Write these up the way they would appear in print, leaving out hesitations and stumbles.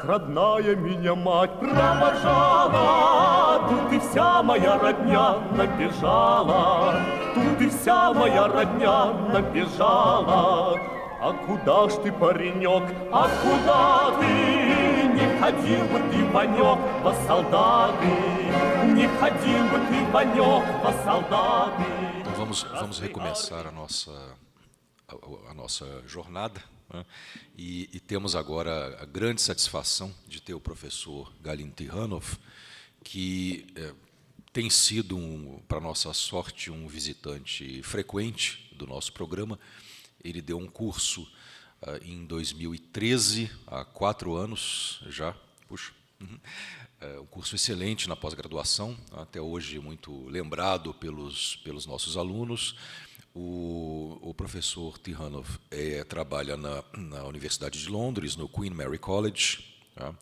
как родная меня мать провожала. Тут и вся моя родня набежала, тут и вся моя родня набежала. А куда ж ты, паренек, а куда ты? Не ходил бы ты, Ванек, во солдаты, не ходил бы ты, Ванек, во солдаты. Vamos recomeçar a nossa jornada, né? E temos agora a grande satisfação de ter o professor Galin Tihanov, que tem sido, para nossa sorte, um visitante frequente do nosso programa. Ele deu um curso em 2013, há 4 anos já, um curso excelente na pós-graduação, até hoje muito lembrado pelos nossos alunos. O professor Tihanov trabalha na Universidade de Londres, no Queen Mary College, tá?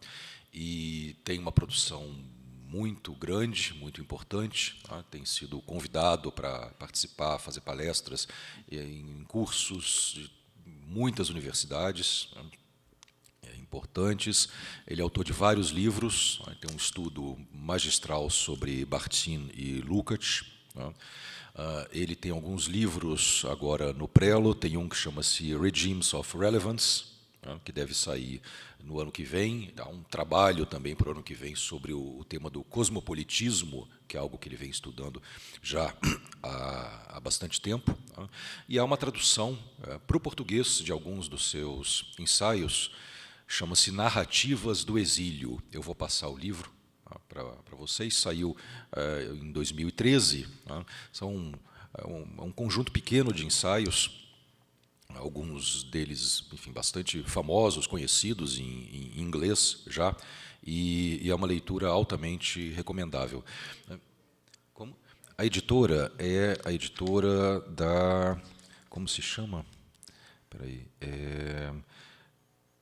E tem uma produção muito grande, muito importante, tá? Tem sido convidado para participar, fazer palestras em cursos de muitas universidades, tá? Importantes. Ele é autor de vários livros, tá? Tem um estudo magistral sobre Bakhtin e Lukács, tá? Ele tem alguns livros agora no Prelo, tem um que chama-se Regimes of Relevance, que deve sair no ano que vem. Há um trabalho também para o ano que vem sobre o tema do cosmopolitismo, que é algo que ele vem estudando já há bastante tempo. E há uma tradução para o português de alguns dos seus ensaios, chama-se Narrativas do Exílio. Eu vou passar o livro para vocês, saiu em 2013. São um conjunto pequeno de ensaios, alguns deles, enfim, bastante famosos, conhecidos em inglês já, e é uma leitura altamente recomendável. Como? A editora é a editora da... Como se chama? Espera aí.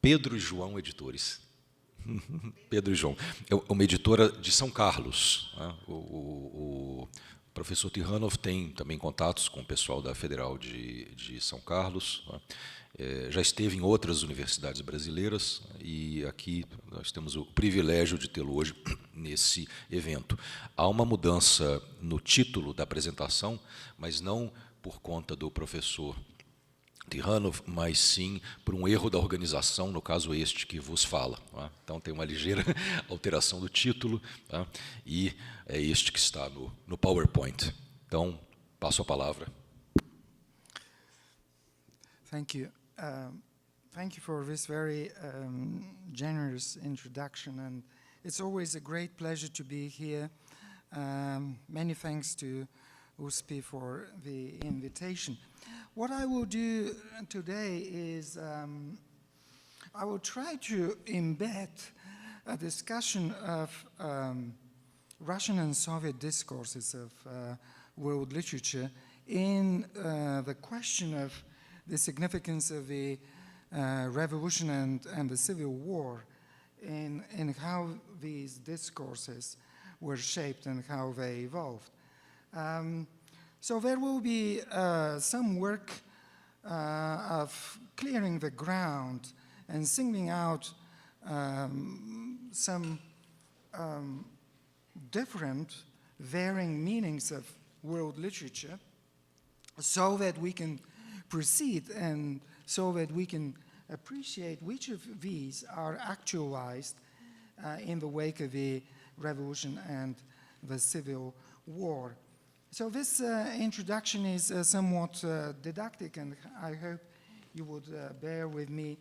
Pedro e João Editores. Pedro e João. É uma editora de São Carlos. O professor Tihanov tem também contatos com o pessoal da Federal de São Carlos. Já esteve em outras universidades brasileiras e aqui nós temos o privilégio de tê-lo hoje nesse evento. Há uma mudança no título da apresentação, mas não por conta do professor Tihanov, mas sim por um erro da organização, no caso este que vos fala. Tá? Então tem uma ligeira alteração do título, tá? E é este que está no PowerPoint. Então, passo a palavra. Thank you. Thank you for this very generous introduction, and it's always a great pleasure to be here. Many thanks to USP for the invitation. What I will do today is I will try to embed a discussion of Russian and Soviet discourses of world literature in the question of the significance of the revolution and the Civil War in how these discourses were shaped and how they evolved. So there will be some work of clearing the ground and singling out some different, varying meanings of world literature so that we can proceed and so that we can appreciate which of these are actualized in the wake of the revolution and the Civil War. So this introduction is somewhat didactic, and I hope you would bear with me,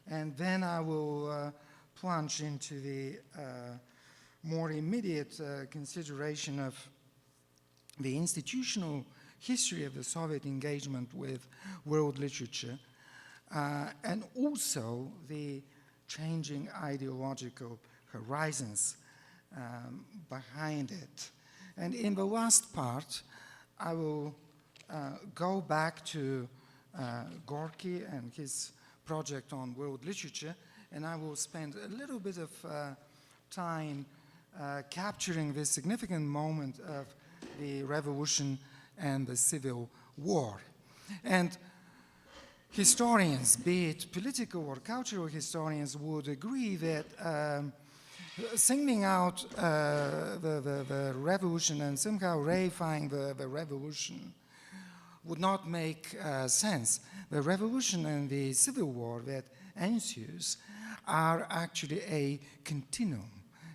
and then I will plunge into the more immediate consideration of the institutional history of the Soviet engagement with world literature, and also the changing ideological horizons behind it. And in the last part, I will go back to Gorky and his project on world literature, and I will spend a little bit of time capturing this significant moment of the revolution and the Civil War. And historians, be it political or cultural historians, would agree that singling out the revolution and somehow reifying the revolution would not make sense. The revolution and the civil war that ensues are actually a continuum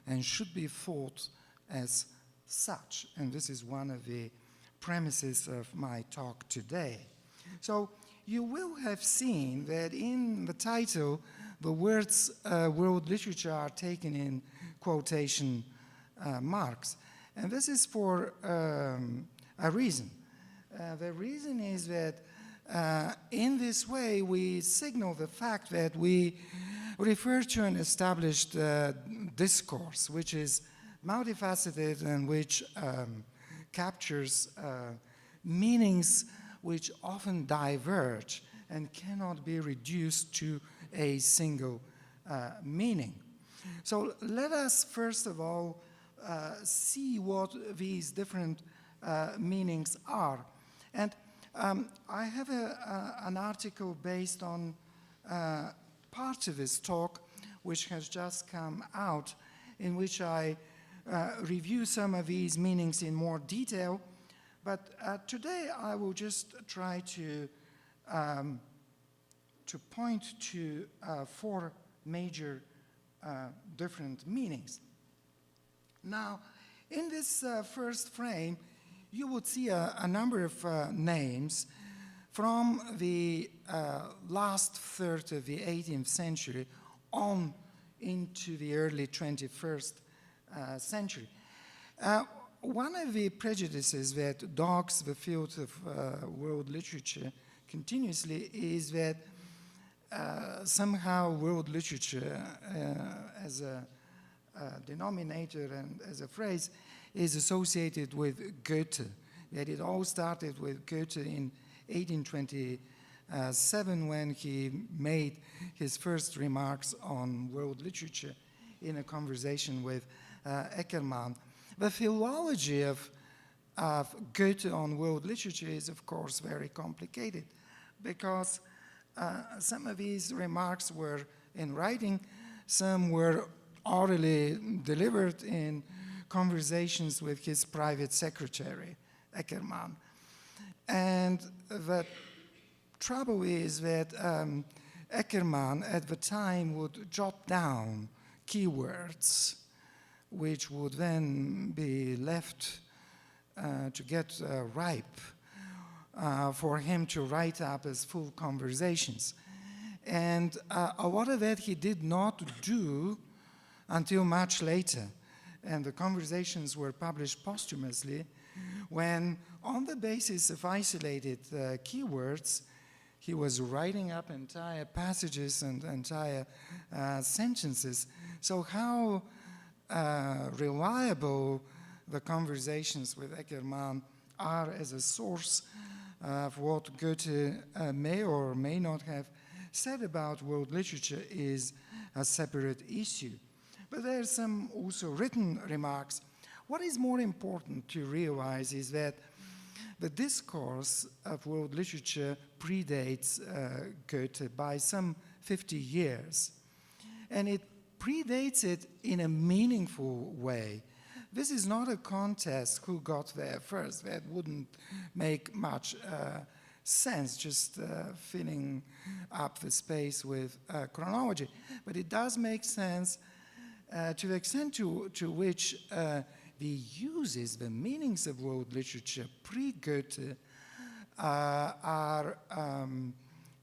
and should be thought as such. And this is one of the premises of my talk today. So you will have seen that in the title, the words world literature are taken in quotation marks. And this is for a reason. The reason is that in this way we signal the fact that we refer to an established discourse which is multifaceted and which captures meanings which often diverge and cannot be reduced to a single meaning. So let us first of all see what these different meanings are. And I have an article based on part of this talk which has just come out, in which I review some of these meanings in more detail. But today I will just try to point to 4 major different meanings. Now, in this first frame, you would see a number of names from the last third of the 18th century on into the early 21st century. One of the prejudices that dogs the field of world literature continuously is that somehow world literature as a denominator and as a phrase is associated with Goethe, that it all started with Goethe in 1827 when he made his first remarks on world literature in a conversation with Eckermann. The philology of Goethe on world literature is, of course, very complicated because some of these remarks were in writing, some were orally delivered in conversations with his private secretary, Eckermann. And the trouble is that Eckermann at the time would jot down keywords which would then be left to get ripe for him to write up as full conversations. And a lot of that he did not do until much later. And the conversations were published posthumously when, on the basis of isolated keywords, he was writing up entire passages and entire sentences. So how reliable the conversations with Eckermann are as a source of what Goethe may or may not have said about world literature is a separate issue. But there are some also written remarks. What is more important to realize is that the discourse of world literature predates Goethe by some 50 years. And it predates it in a meaningful way. This is not a contest who got there first. That wouldn't make much sense, just filling up the space with chronology. But it does make sense to the extent to which the uses, the meanings of world literature pre-Goethe are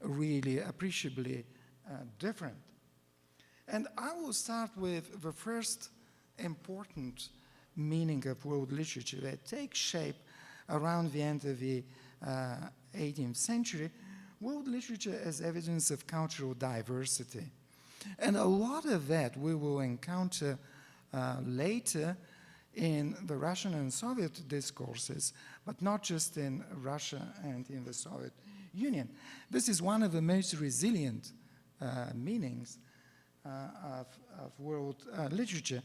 really appreciably different. And I will start with the first important meaning of world literature that takes shape around the end of the 18th century, world literature as evidence of cultural diversity. And a lot of that we will encounter later in the Russian and Soviet discourses, but not just in Russia and in the Soviet Union. This is one of the most resilient meanings of world literature.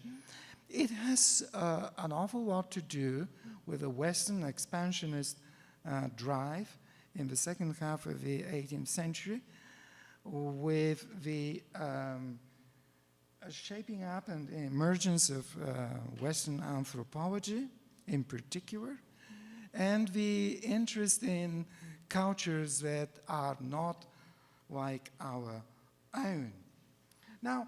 It has an awful lot to do with a Western expansionist drive in the second half of the 18th century, with the shaping up and emergence of Western anthropology in particular, and the interest in cultures that are not like our own. Now,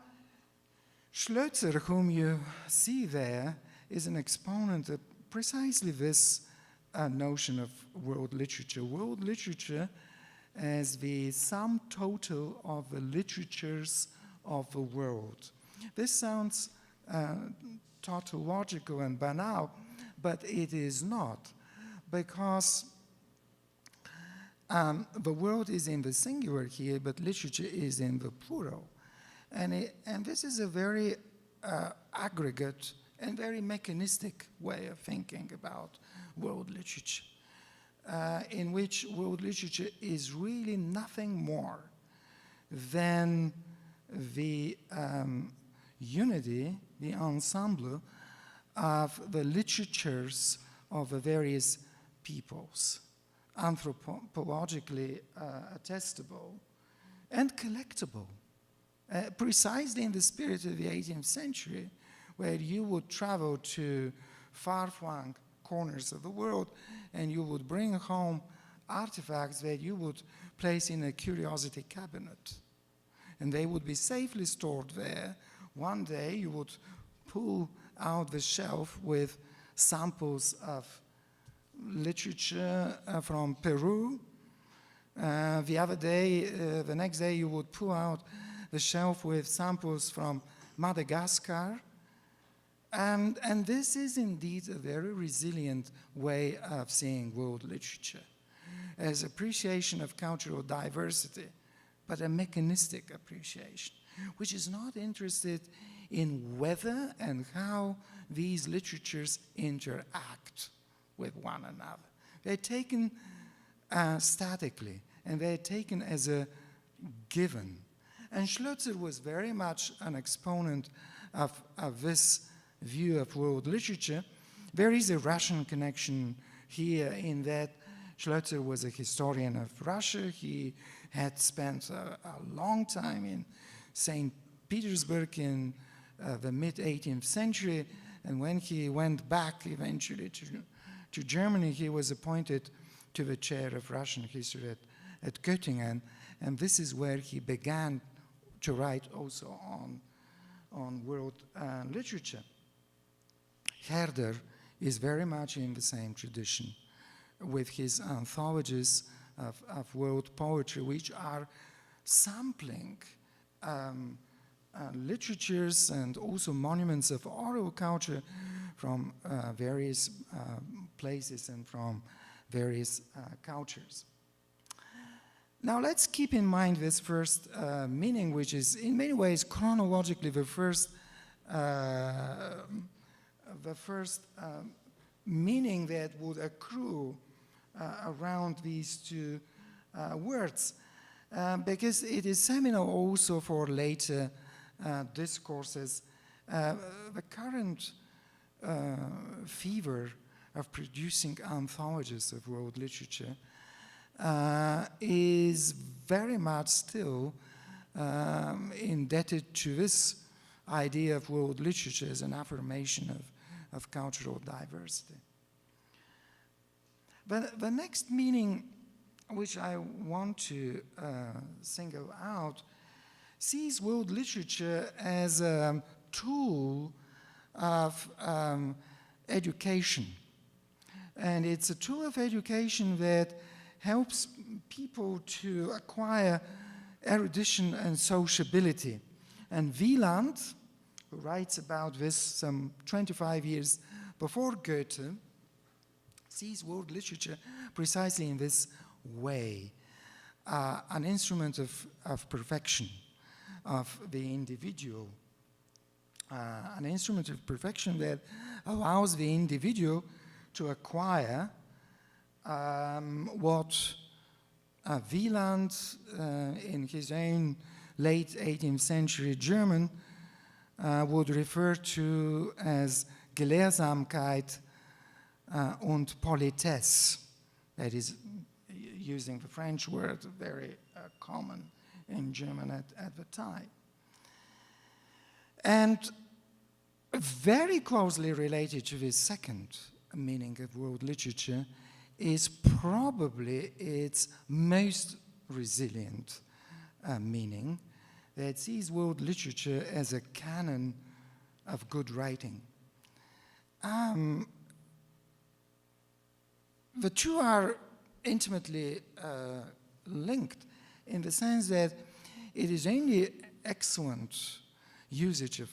Schlözer, whom you see there, is an exponent of precisely this notion of world literature. World literature as the sum total of the literatures of the world. This sounds tautological and banal, but it is not, because the world is in the singular here, but literature is in the plural. And this is a very aggregate and very mechanistic way of thinking about world literature, in which world literature is really nothing more than the unity, the ensemble of the literatures of the various peoples, anthropologically attestable and collectible, precisely in the spirit of the 18th century, where you would travel to far-flung corners of the world and you would bring home artifacts that you would place in a curiosity cabinet. And they would be safely stored there. One day you would pull out the shelf with samples of literature from Peru. The next day you would pull out the shelf with samples from Madagascar. And this is indeed a very resilient way of seeing world literature, as appreciation of cultural diversity, but a mechanistic appreciation, which is not interested in whether and how these literatures interact with one another. They're taken statically, and they're taken as a given. And Schlözer was very much an exponent of this view of world literature. There is a Russian connection here in that Schlözer was a historian of Russia. He had spent a long time in St. Petersburg in the mid-18th century, and when he went back eventually to Germany, he was appointed to the chair of Russian history at Göttingen, and this is where he began to write also on world literature. Herder is very much in the same tradition with his anthologies of world poetry, which are sampling literatures and also monuments of oral culture from various places and from various cultures. Now let's keep in mind this first meaning, which is in many ways chronologically the first meaning that would accrue around these two words, because it is seminal also for later discourses. The current fever of producing anthologies of world literature is very much still indebted to this idea of world literature as an affirmation of cultural diversity. But the next meaning which I want to single out sees world literature as a tool of education. And it's a tool of education that helps people to acquire erudition and sociability. And Wieland, who writes about this some 25 years before Goethe, sees world literature precisely in this way, an instrument of perfection of the individual, an instrument of perfection that allows the individual to acquire what Wieland, in his own late 18th century German, would refer to as Gelehrsamkeit und Politesse. That is, using the French word, very common in German at the time. And very closely related to this second meaning of world literature is probably its most resilient meaning, that sees world literature as a canon of good writing. The two are intimately linked in the sense that it is only excellent usage of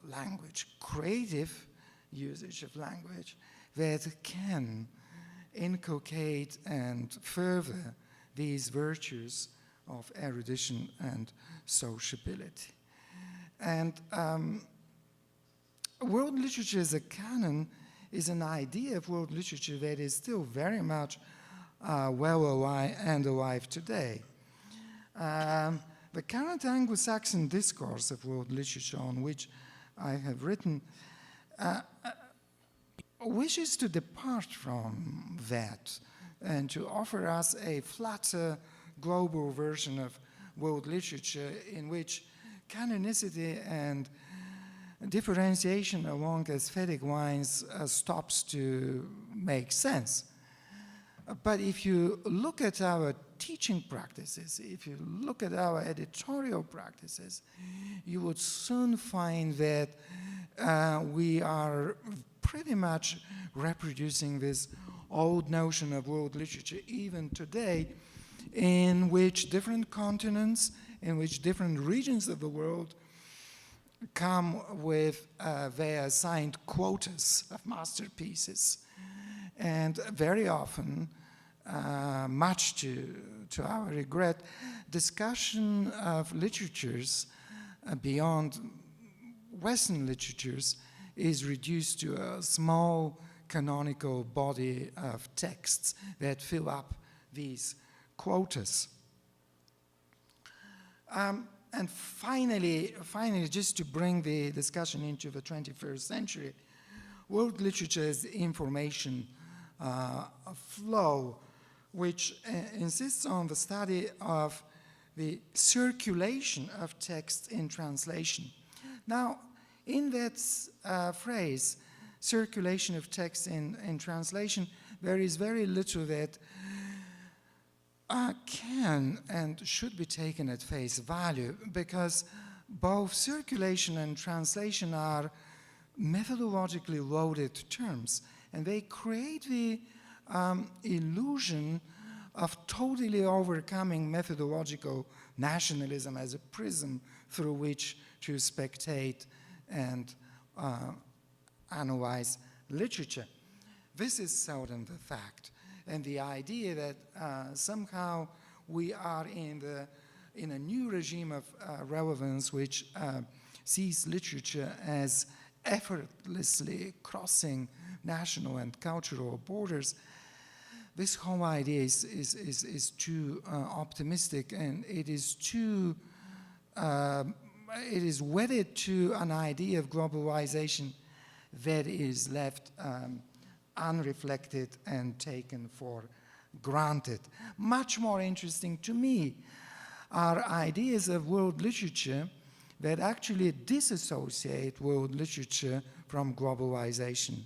language, creative usage of language, that can inculcate and further these virtues of erudition and sociability. And world literature as a canon is an idea of world literature that is still very much well alive today. The current Anglo-Saxon discourse of world literature, on which I have written, wishes to depart from that and to offer us a flatter global version of world literature in which canonicity and differentiation along aesthetic lines stops to make sense. But if you look at our teaching practices, if you look at our editorial practices, you would soon find that we are pretty much reproducing this old notion of world literature even today, in which different continents, in which different regions of the world come with their assigned quotas of masterpieces. And very often, much to our regret, discussion of literatures beyond Western literatures is reduced to a small canonical body of texts that fill up these quotas. And finally, just to bring the discussion into the 21st century, world literature is information flow, which insists on the study of the circulation of text in translation. Now, in that phrase, circulation of text in translation, there is very little that can and should be taken at face value, because both circulation and translation are methodologically loaded terms, and they create the illusion of totally overcoming methodological nationalism as a prism through which to spectate and analyze literature. This is seldom the fact. And the idea that somehow we are in a new regime of relevance which sees literature as effortlessly crossing national and cultural borders, this whole idea is too optimistic, and it is too it is wedded to an idea of globalization that is left unreflected and taken for granted. Much more interesting to me are ideas of world literature that actually disassociate world literature from globalization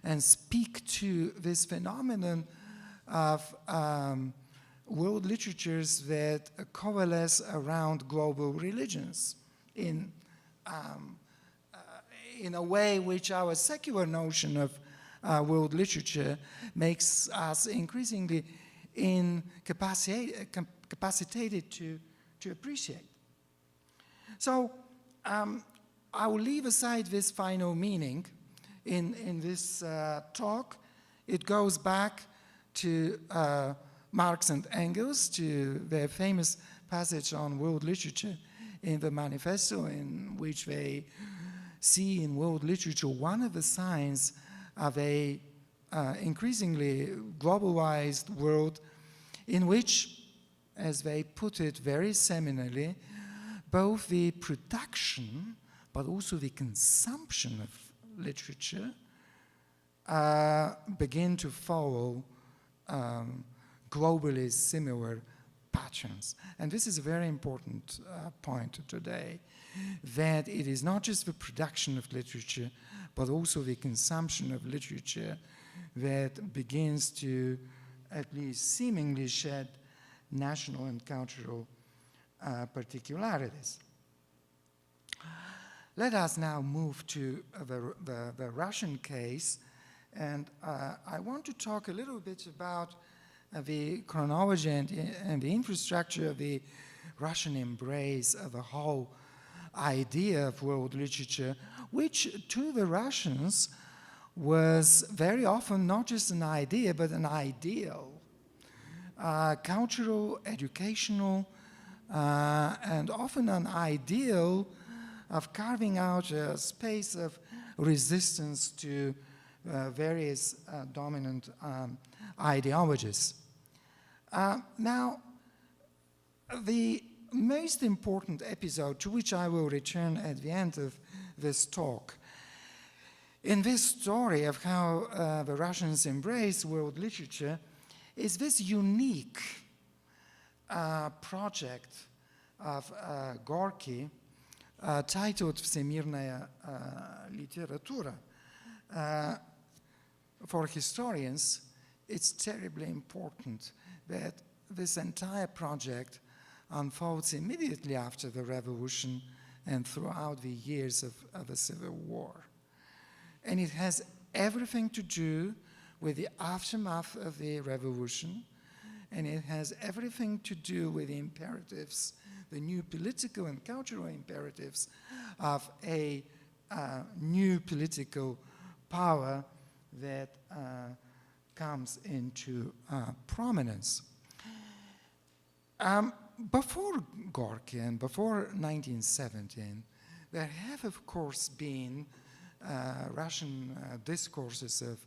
and speak to this phenomenon of world literatures that coalesce around global religions in a way which our secular notion of world literature makes us increasingly incapacitated to appreciate. So I will leave aside this final meaning in this talk. It goes back to Marx and Engels, to their famous passage on world literature in the manifesto, in which they see in world literature one of the signs of a increasingly globalized world in which, as they put it very seminally, both the production but also the consumption of literature begin to follow globally similar patterns. And this is a very important point today, that it is not just the production of literature, but also the consumption of literature that begins to at least seemingly shed national and cultural particularities. Let us now move to the Russian case, and I want to talk a little bit about the chronology and the infrastructure of the Russian embrace of the whole idea of world literature, which to the Russians was very often not just an idea, but an ideal, cultural, educational, and often an ideal of carving out a space of resistance to various dominant ideologies. Now, the most important episode to which I will return at the end of this talk, in this story of how the Russians embrace world literature, is this unique project of Gorky titled Всемирная литература. For historians, it's terribly important that this entire project unfolds immediately after the revolution and throughout the years of the Civil War. And it has everything to do with the aftermath of the revolution, and it has everything to do with the imperatives, the new political and cultural imperatives of a new political power that comes into prominence. Before Gorky and before 1917, there have, of course, been Russian discourses of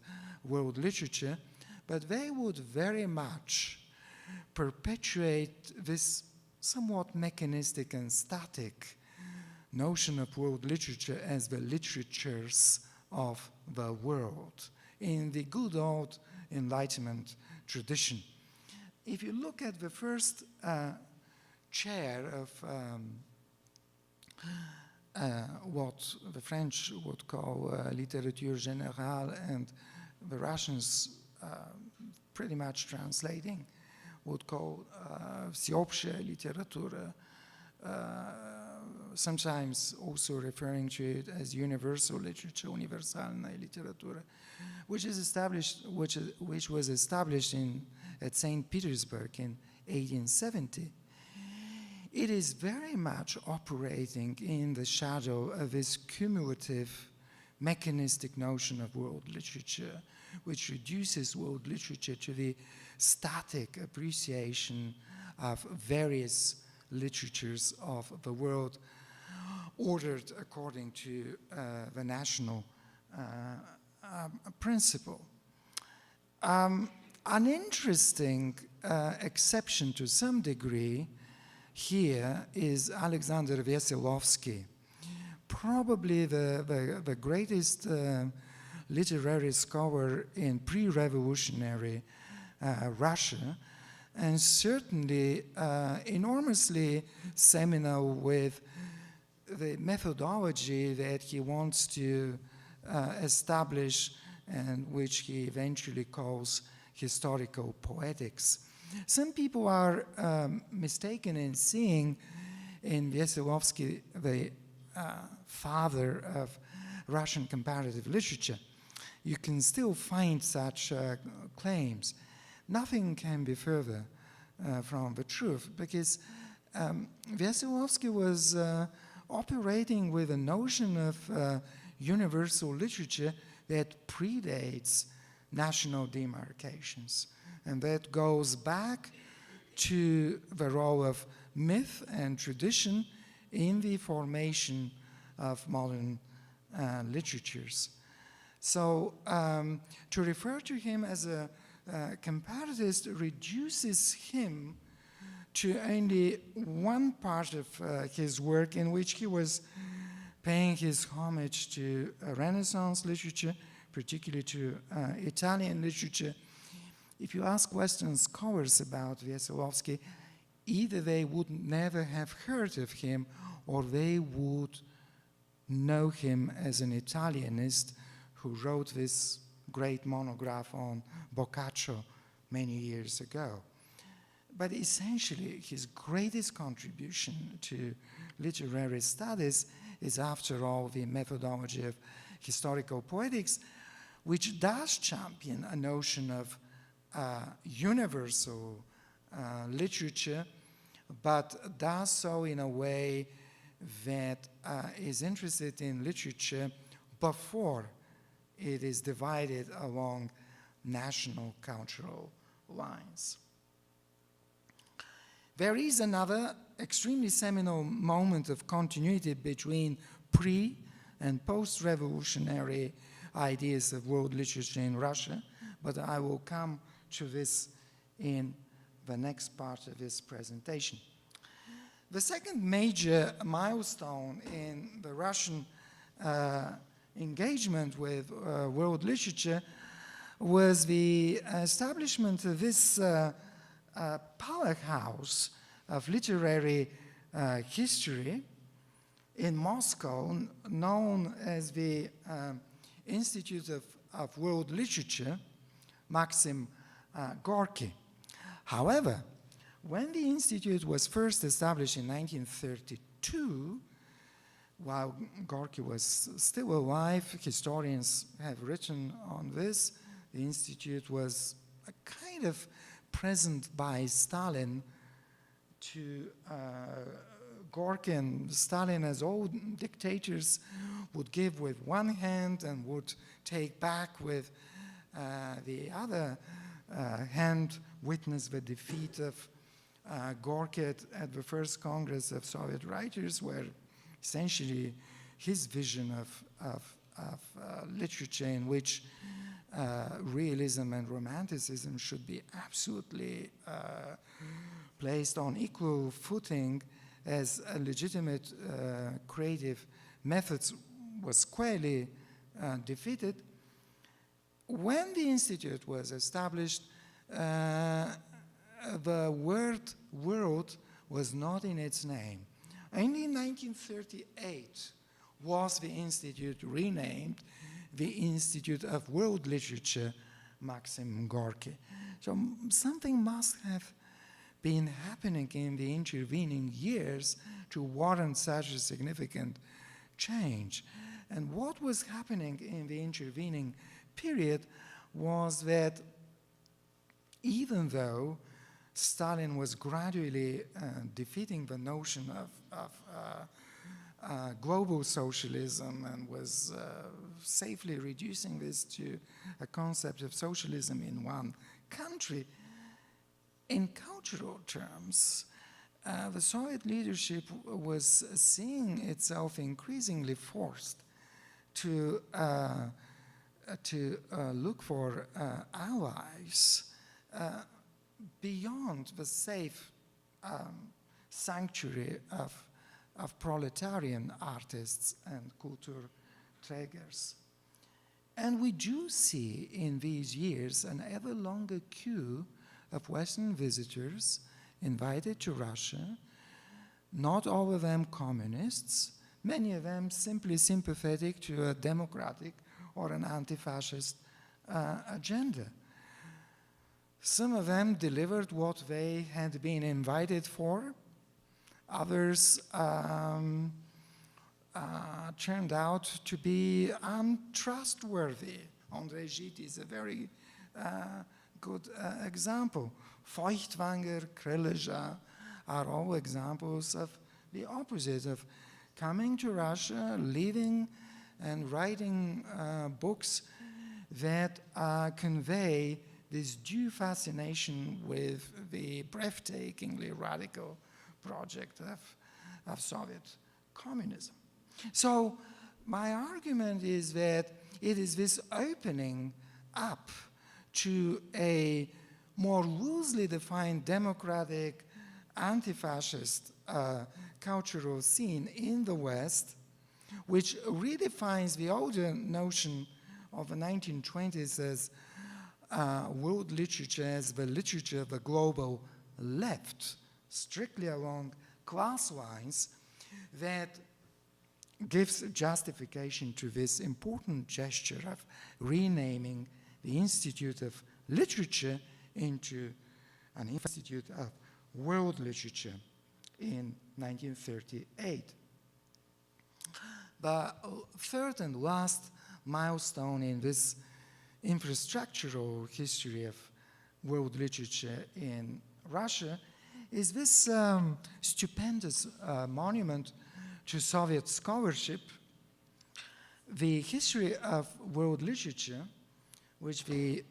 world literature, but they would very much perpetuate this somewhat mechanistic and static notion of world literature as the literatures of the world in the good old Enlightenment tradition. If you look at the first chair of what the French would call littérature générale, and the Russians pretty much translating would call всеобщая литература, sometimes also referring to it as universal literature, универсальная литература, which was established at St. Petersburg in 1870. It is very much operating in the shadow of this cumulative mechanistic notion of world literature, which reduces world literature to the static appreciation of various literatures of the world ordered according to the national principle. An interesting exception to some degree here is Alexander Veselovsky, probably the greatest literary scholar in pre-revolutionary Russia, and certainly enormously seminal with the methodology that he wants to establish and which he eventually calls historical poetics. Some people are mistaken in seeing in Veselovsky the father of Russian comparative literature. You can still find such claims. Nothing can be further from the truth, because Veselovsky was operating with a notion of universal literature that predates national demarcations, and that goes back to the role of myth and tradition in the formation of modern literatures. So to refer to him as a comparatist reduces him to only one part of his work, in which he was paying his homage to Renaissance literature, particularly to Italian literature. if you ask Western scholars about Wesołowski, either they would never have heard of him or they would know him as an Italianist who wrote this great monograph on Boccaccio many years ago. But essentially, his greatest contribution to literary studies is, after all, the methodology of historical poetics, which does champion a notion of universal literature, but does so in a way that is interested in literature before it is divided along national cultural lines. There is another extremely seminal moment of continuity between pre- and post-revolutionary ideas of world literature in Russia, but I will come to this in the next part of this presentation. The second major milestone in the Russian engagement with world literature was the establishment of this powerhouse of literary history in Moscow, known as the Institute of World Literature, Maxim Gorky. However, when the Institute was first established in 1932, while Gorky was still alive, historians have written on this, the Institute was a kind of present by Stalin to Gorky, and Stalin, as all dictators, would give with one hand and would take back with the other hand, witness the defeat of Gorky at the first Congress of Soviet Writers, where essentially his vision of literature in which realism and romanticism should be absolutely placed on equal footing as a legitimate creative methods was squarely defeated. When the Institute was established, the word world was not in its name. Only in 1938 was the Institute renamed the Institute of World Literature, Maxim Gorky. So something must have been happening in the intervening years to warrant such a significant change. And what was happening in the intervening period was that even though Stalin was gradually defeating the notion of global socialism and was safely reducing this to a concept of socialism in one country, in cultural terms, the Soviet leadership was seeing itself increasingly forced to look for allies beyond the safe sanctuary of proletarian artists and Kulturträgers. And we do see in these years an ever longer queue of Western visitors invited to Russia, not all of them communists, many of them simply sympathetic to a democratic or an anti-fascist agenda. Some of them delivered what they had been invited for. Others turned out to be untrustworthy. André Gide is a very good example. Feuchtwanger, Kreleja are all examples of the opposite, of coming to Russia, living and writing books that convey this due fascination with the breathtakingly radical project of Soviet communism. So my argument is that it is this opening up to a more loosely defined democratic, anti-fascist cultural scene in the West, which redefines the older notion of the 1920s as world literature as the literature of the global left, strictly along class lines, that gives justification to this important gesture of renaming the Institute of Literature into an Institute of World Literature in 1938. The third and last milestone in this infrastructural history of world literature in Russia is this stupendous monument to Soviet scholarship, the history of world literature, which the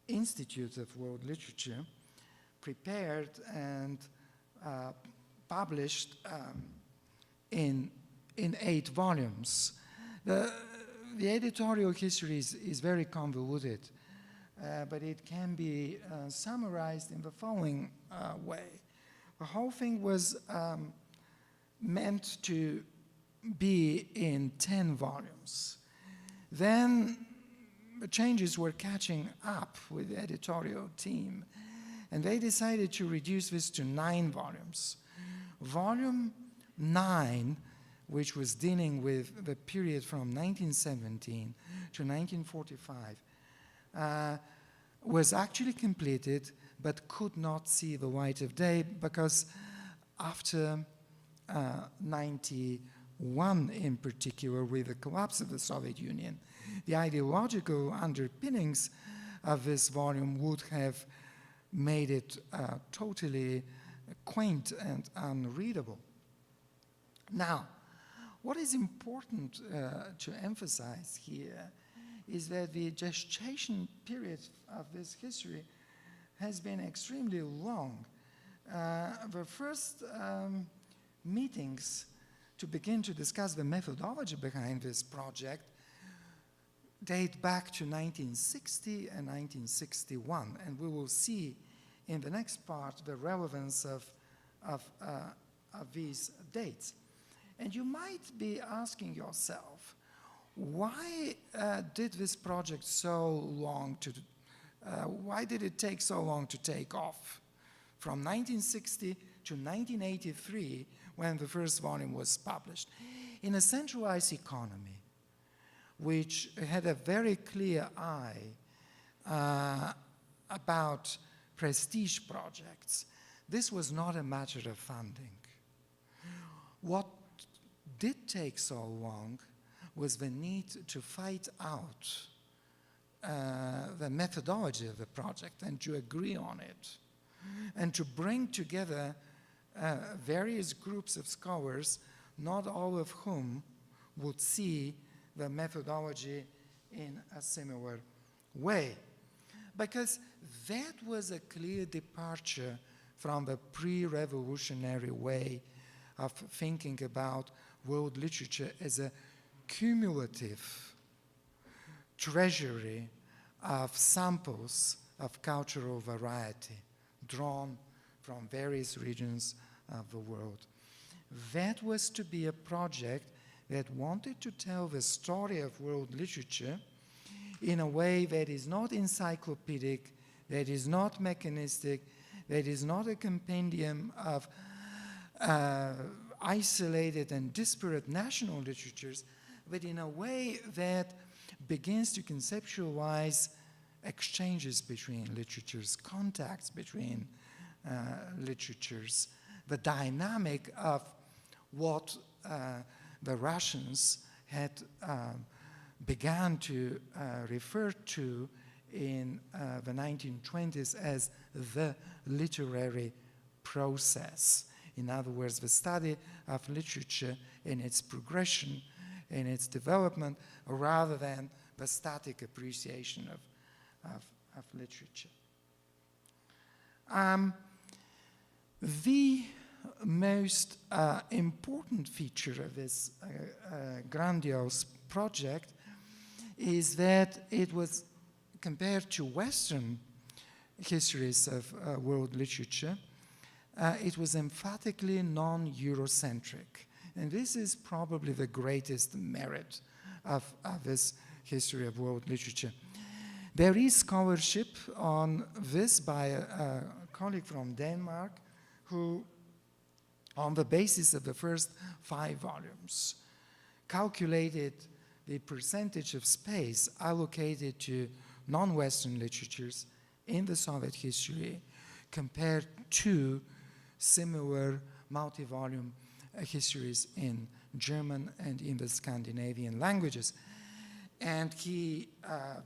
Institute of World Literature prepared and published in 8 volumes. The editorial history is very convoluted, but it can be summarized in the following way. The whole thing was meant to be in 10 volumes. Then the changes were catching up with the editorial team, and they decided to reduce this to 9 volumes. Volume 9, which was dealing with the period from 1917 to 1945, was actually completed but could not see the light of day because after 91 in particular, with the collapse of the Soviet Union, the ideological underpinnings of this volume would have made it totally quaint and unreadable. Now, what is important to emphasize here is that the gestation period of this history has been extremely long. The first meetings to begin to discuss the methodology behind this project date back to 1960 and 1961, and we will see in the next part the relevance of these dates. And you might be asking yourself, why did this project why did it take so long to take off? From 1960 to 1983, when the first volume was published. In a centralized economy, which had a very clear eye about prestige projects, this was not a matter of funding. What did take so long was the need to fight out the methodology of the project and to agree on it, and to bring together various groups of scholars, not all of whom would see the methodology in a similar way. Because that was a clear departure from the pre-revolutionary way of thinking about world literature as a cumulative treasury of samples of cultural variety drawn from various regions of the world. That was to be a project that wanted to tell the story of world literature in a way that is not encyclopedic, that is not mechanistic, that is not a compendium of isolated and disparate national literatures, but in a way that begins to conceptualize exchanges between literatures, contacts between literatures, the dynamic of what the Russians had began to refer to in the 1920s as the literary process. In other words, the study of literature in its progression, in its development, rather than the static appreciation of literature. The most important feature of this grandiose project is that it was, compared to Western histories of world literature, it was emphatically non-Eurocentric. And this is probably the greatest merit of this history of world literature. There is scholarship on this by a colleague from Denmark who, on the basis of the first 5 volumes, calculated the percentage of space allocated to non-Western literatures in the Soviet history compared to similar multi-volume histories in German and in the Scandinavian languages. And he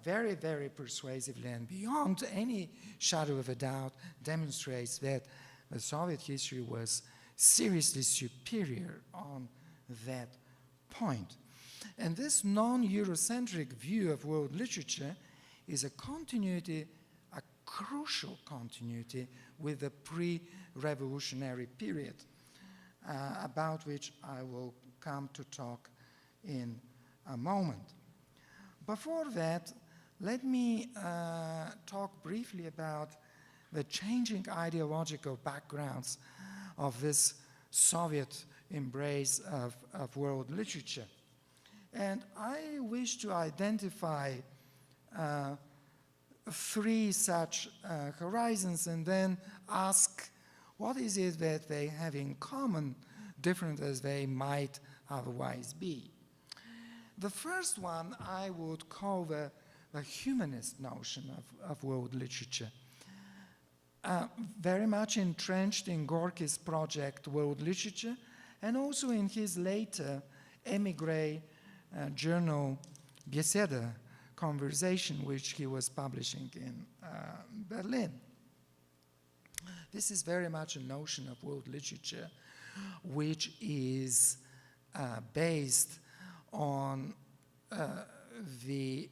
very, very persuasively and beyond any shadow of a doubt demonstrates that the Soviet history was seriously superior on that point. And this non-Eurocentric view of world literature is a continuity, a crucial continuity with the pre-revolutionary period, about which I will come to talk in a moment. Before that, let me talk briefly about the changing ideological backgrounds of this Soviet embrace of world literature. And I wish to identify 3 such horizons and then ask what is it that they have in common, different as they might otherwise be. The first one I would call the humanist notion of world literature, very much entrenched in Gorky's project World Literature, and also in his later émigré journal Beseda Conversation, which he was publishing in Berlin. This is very much a notion of world literature which is based on the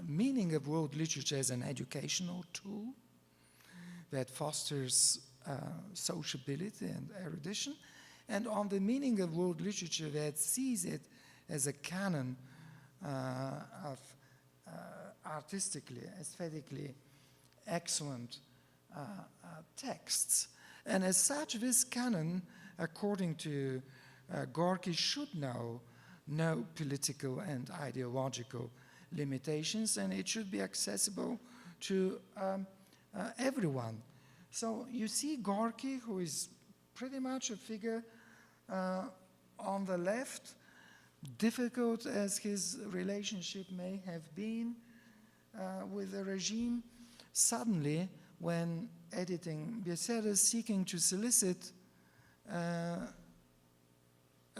meaning of world literature as an educational tool that fosters sociability and erudition, and on the meaning of world literature that sees it as a canon of artistically, aesthetically excellent texts. And as such, this canon, according to Gorky, should know no political and ideological limitations, and it should be accessible to everyone. So you see Gorky, who is pretty much a figure on the left, difficult as his relationship may have been with the regime, suddenly, when editing Beseda, seeking to solicit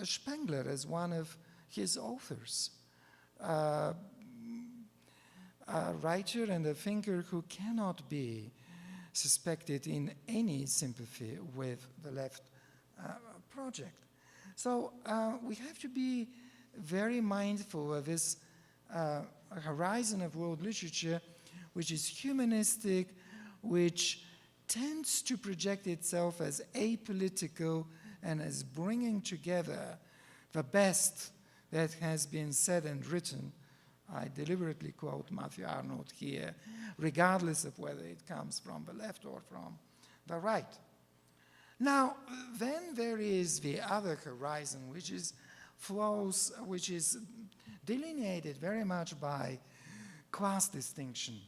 Spengler as one of his authors, a writer and a thinker who cannot be suspected in any sympathy with the left project. So we have to be very mindful of this horizon of world literature, which is humanistic, which tends to project itself as apolitical and as bringing together the best that has been said and written. I deliberately quote Matthew Arnold here, regardless of whether it comes from the left or from the right. Now, then there is the other horizon, which is delineated very much by class distinction.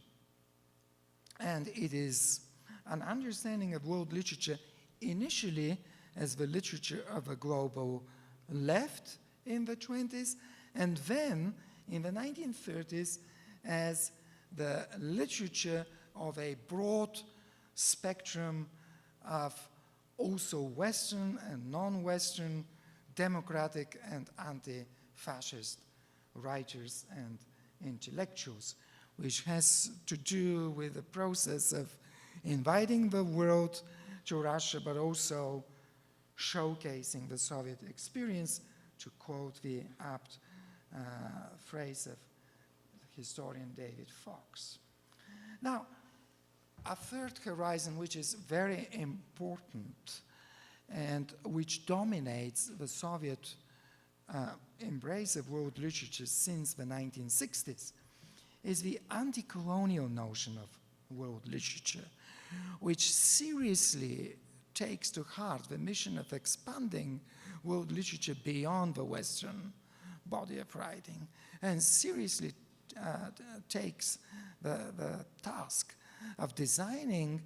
And it is an understanding of world literature initially as the literature of a global left in the 20s, and then in the 1930s as the literature of a broad spectrum of also Western and non-Western democratic and anti-fascist writers and intellectuals, which has to do with the process of inviting the world to Russia, but also showcasing the Soviet experience, to quote the apt phrase of historian David Fox. Now, a third horizon which is very important and which dominates the Soviet embrace of world literature since the 1960s is the anti-colonial notion of world literature, which seriously takes to heart the mission of expanding world literature beyond the Western body of writing, and seriously takes the task of designing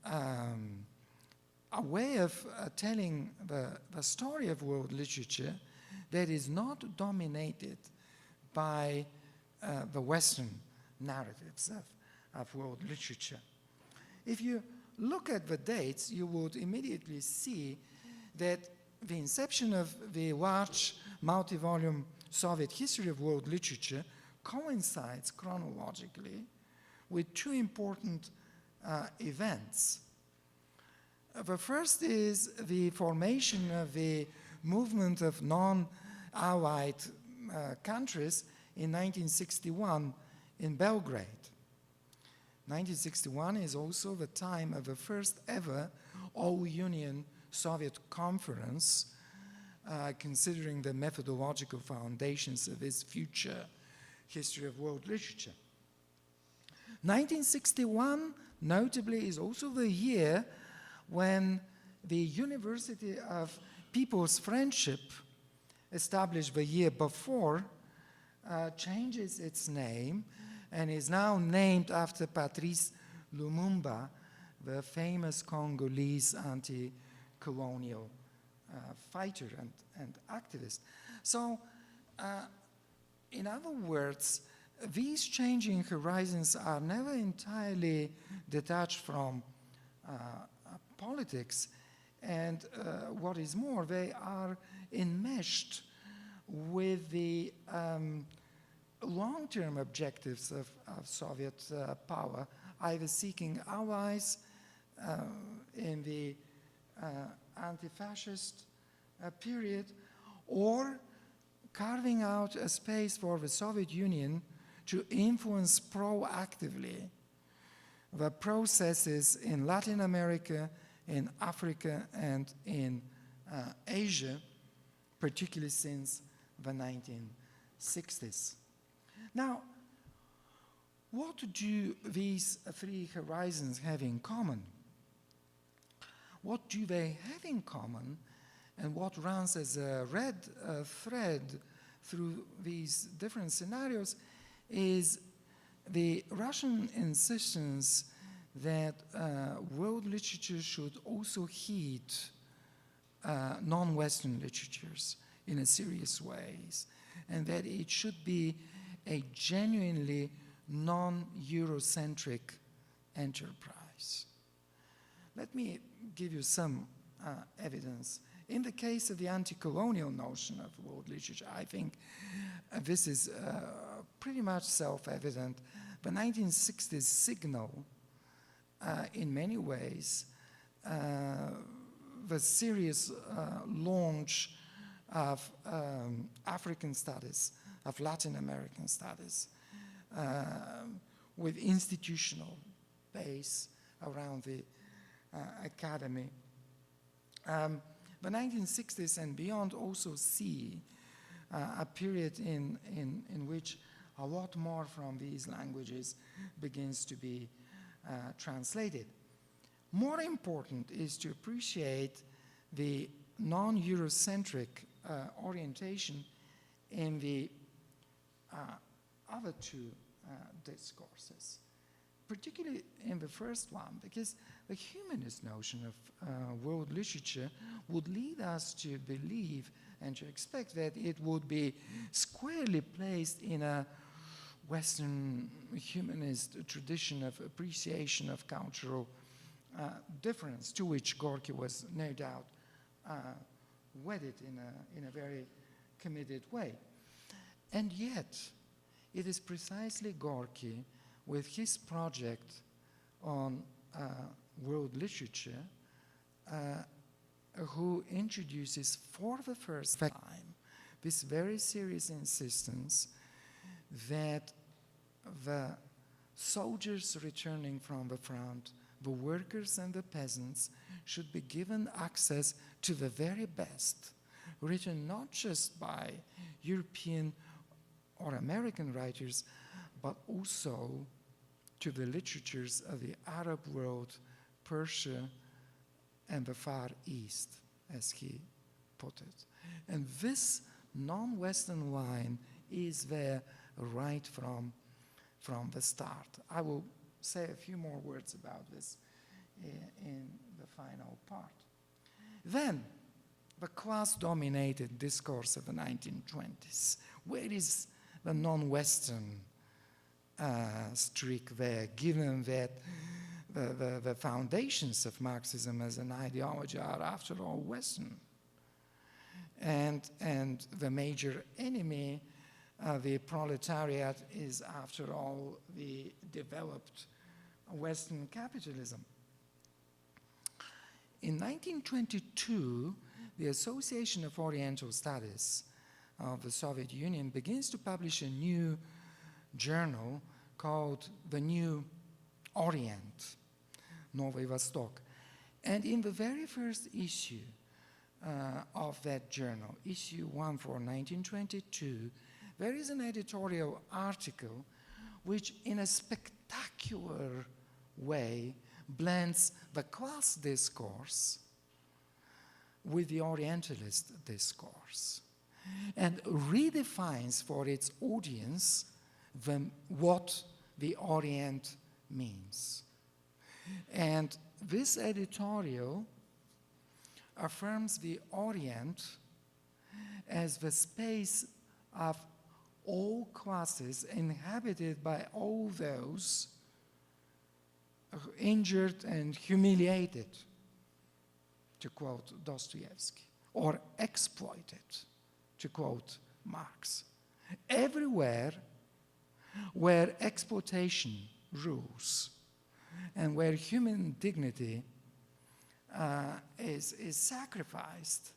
a way of telling the story of world literature that is not dominated by the Western narratives of world literature. If you look at the dates, you would immediately see that the inception of the large multi-volume Soviet history of world literature coincides chronologically with two important events. The first is the formation of the movement of non-Allied countries in 1961 in Belgrade. 1961 is also the time of the first ever all-union Soviet conference, considering the methodological foundations of its future history of world literature. 1961, notably, is also the year when the University of People's Friendship, established the year before, changes its name and is now named after Patrice Lumumba, the famous Congolese anti-colonial fighter and activist. So, in other words, these changing horizons are never entirely detached from politics, and what is more, they are enmeshed with the long-term objectives of Soviet power, either seeking allies in the anti-fascist period, or carving out a space for the Soviet Union to influence proactively the processes in Latin America, in Africa, and in Asia, particularly since the 1960s. Now, what do these three horizons have in common? What do they have in common, and what runs as a red thread through these different scenarios is the Russian insistence that world literature should also heed non-Western literatures in a serious ways, and that it should be a genuinely non-Eurocentric enterprise. Let me give you some evidence. In the case of the anti-colonial notion of world literature, I think this is pretty much self-evident. The 1960s signal, in many ways, the serious launch of African studies, of Latin American studies, with institutional base around the academy. The 1960s and beyond also see a period in which a lot more from these languages begins to be translated. More important is to appreciate the non-Eurocentric orientation in the other two discourses, particularly in the first one, because the humanist notion of world literature would lead us to believe and to expect that it would be squarely placed in a Western humanist tradition of appreciation of cultural difference, to which Gorky was no doubt wedded in a very committed way. And yet, it is precisely Gorky, with his project on world literature, who introduces for the first time this very serious insistence that the soldiers returning from the front, the workers and the peasants, should be given access to the very best, written not just by European or American writers, but also to the literatures of the Arab world, Persia, and the Far East, as he put it. And this non-Western line is there right from from the start. I will say a few more words about this in the final part. Then, the class-dominated discourse of the 1920s. Where is the non-Western streak there, given that the foundations of Marxism as an ideology are, after all, Western? And the major enemy of the proletariat is, after all, the developed Western capitalism. In 1922, the Association of Oriental Studies of the Soviet Union begins to publish a new journal called The New Orient, Novy Vostok. And in the very first issue of that journal, issue 1 for 1922, there is an editorial article which, in a spectacular way, blends the class discourse with the Orientalist discourse and redefines for its audience what the Orient means. And this editorial affirms the Orient as the space of all classes inhabited by all those injured and humiliated, to quote Dostoevsky, or exploited, to quote Marx. Everywhere where exploitation rules and where human dignity is sacrificed,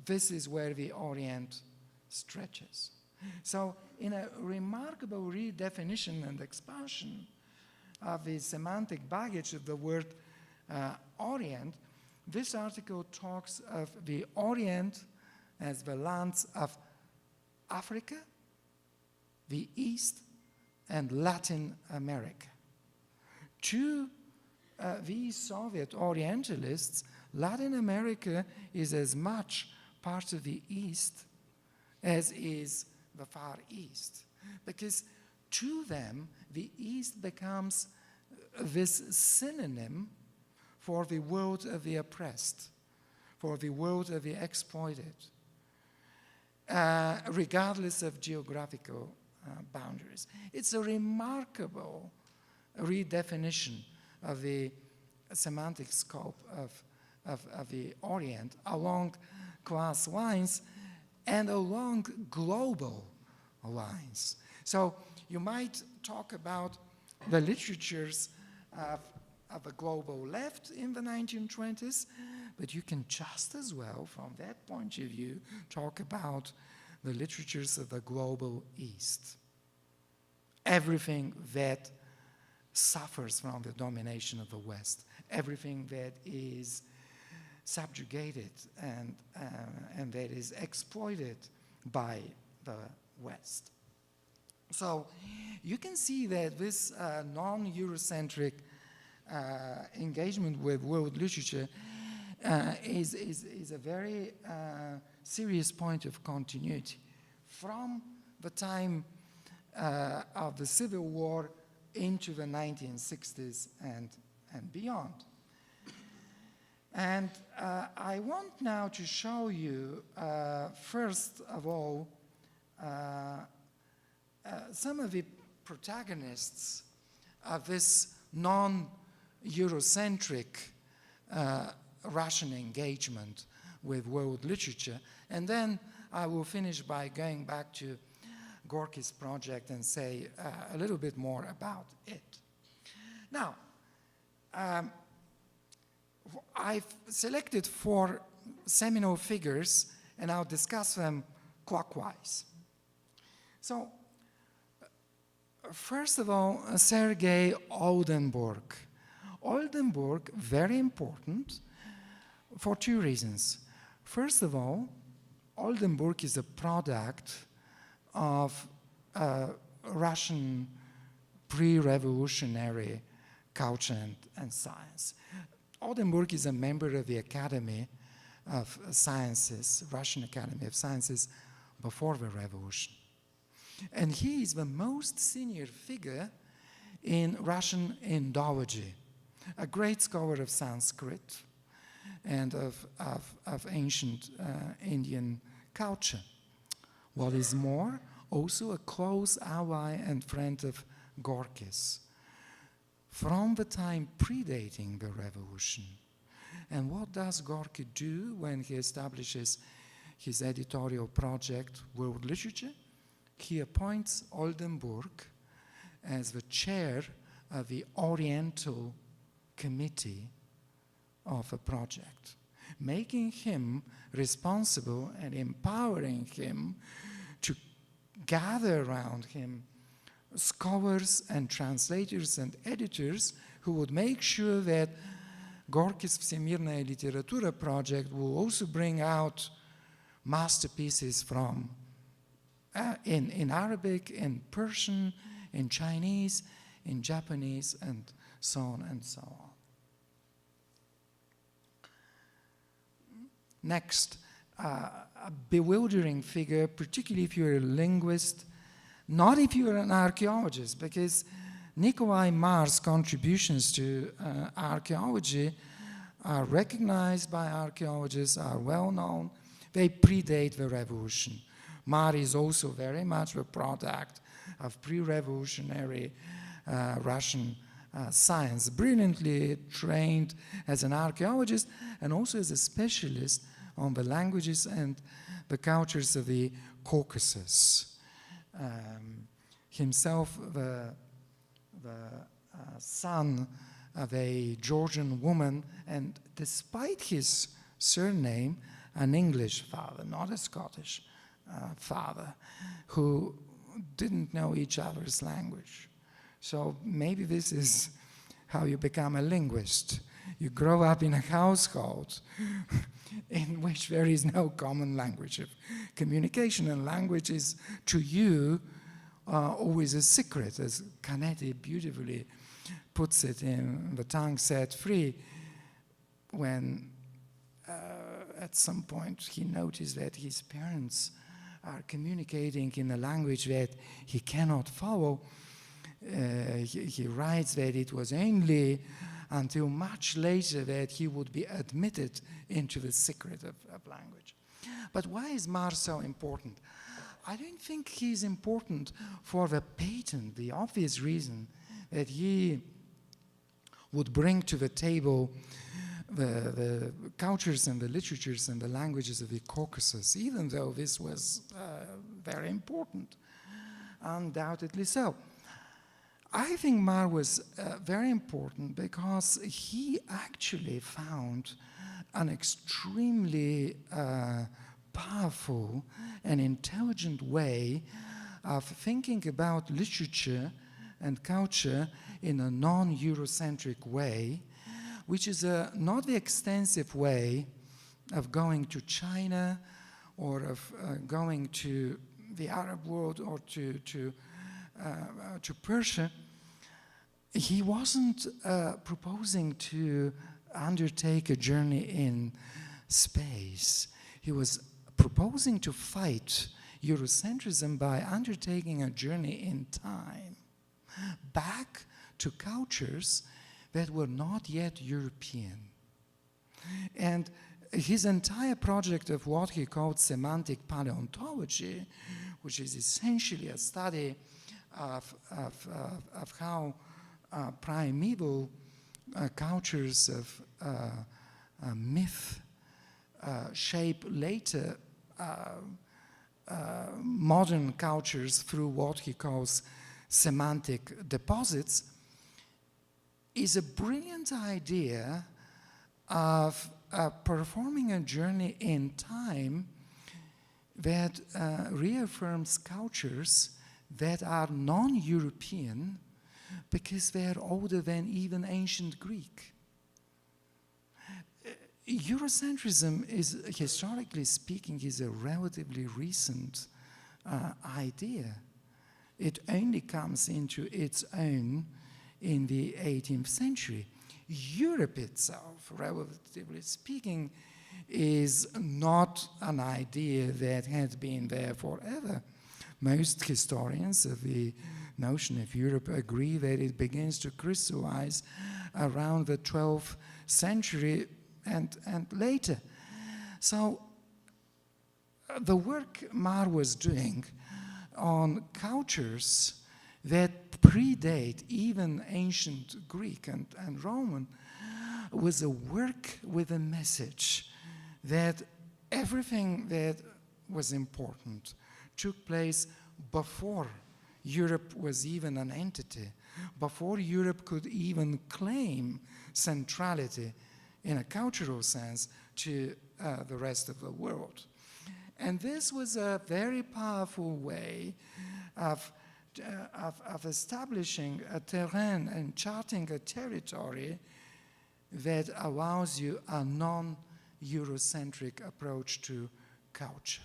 this is where the Orient stretches. So, in a remarkable redefinition and expansion of the semantic baggage of the word Orient, this article talks of the Orient as the lands of Africa, the East, and Latin America. To these Soviet Orientalists, Latin America is as much part of the East as is the Far East, because to them, the East becomes this synonym for the world of the oppressed, for the world of the exploited, regardless of geographical boundaries. It's a remarkable redefinition of the semantic scope of the Orient along class lines and along global lines. So you might talk about the literatures of the global left in the 1920s, but you can just as well, from that point of view, talk about the literatures of the global East. Everything that suffers from the domination of the West, everything that is subjugated and that is exploited by the West. So you can see that this non-Eurocentric engagement with world literature is a very serious point of continuity from the time of the Civil War into the 1960s and beyond. And I want now to show you, first of all, some of the protagonists of this non-Eurocentric Russian engagement with world literature. And then I will finish by going back to Gorky's project and say a little bit more about it. Now, I've selected 4 seminal figures, and I'll discuss them clockwise. So, first of all, Sergei Oldenburg. Oldenburg, very important for 2 reasons. First of all, Oldenburg is a product of Russian pre-revolutionary culture and science. Oldenburg is a member of the Academy of Sciences, Russian Academy of Sciences, before the revolution. And he is the most senior figure in Russian Indology, a great scholar of Sanskrit and of ancient Indian culture. What is more, also a close ally and friend of Gorky's from the time predating the revolution. And what does Gorky do when he establishes his editorial project, World Literature? He appoints Oldenburg as the chair of the Oriental Committee of a project, making him responsible and empowering him to gather around him scholars and translators and editors who would make sure that Gorky's Всемирная литература project will also bring out masterpieces from in Arabic, in Persian, in Chinese, in Japanese, and so on and so on. Next, a bewildering figure, particularly if you're a linguist, not if you're an archaeologist, because Nikolai Mar's contributions to archaeology are recognized by archaeologists, are well known. They predate the revolution. Mar is also very much a product of pre-revolutionary Russian science, brilliantly trained as an archaeologist and also as a specialist on the languages and the cultures of the Caucasus. Himself the son of a Georgian woman, and despite his surname, an English father, not a Scottish father, who didn't know each other's language. So maybe this is how you become a linguist. You grow up in a household in which there is no common language of communication, and language is, to you, always a secret, as Canetti beautifully puts it in The Tongue Set Free, when at some point he noticed that his parents are communicating in a language that he cannot follow. He writes that it was only until much later that he would be admitted into the secret of language. But why is Mar so important? I don't think he's important for the patent, the obvious reason that he would bring to the table the cultures and the literatures and the languages of the Caucasus, even though this was very important, undoubtedly so. I think Mar was very important because he actually found an extremely powerful and intelligent way of thinking about literature and culture in a non-Eurocentric way, which is not the extensive way of going to China or of going to the Arab world or to Persia. He wasn't proposing to undertake a journey in space. He was proposing to fight Eurocentrism by undertaking a journey in time, back to cultures that were not yet European. And his entire project of what he called semantic paleontology, which is essentially a study of how primeval cultures of myth shape later modern cultures through what he calls semantic deposits, is a brilliant idea of performing a journey in time that reaffirms cultures that are non-European because they are older than even ancient Greek. Eurocentrism is, historically speaking, is a relatively recent idea. It only comes into its own in the 18th century. Europe itself, relatively speaking, is not an idea that had been there forever. most historians of the notion of Europe agree that it begins to crystallize around the 12th century and later. So the work Mar was doing on cultures that predate even ancient Greek and Roman was a work with a message that everything that was important took place before Europe was even an entity, before Europe could even claim centrality in a cultural sense to the rest of the world. And this was a very powerful way of establishing a terrain and charting a territory that allows you a non-Eurocentric approach to culture,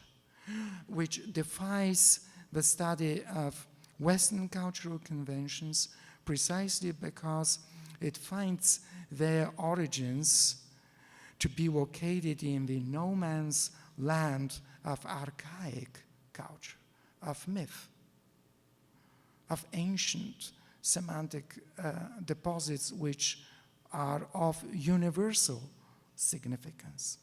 which defies the study of Western cultural conventions precisely because it finds their origins to be located in the no man's land of archaic culture, of myth, of ancient semantic deposits which are of universal significance.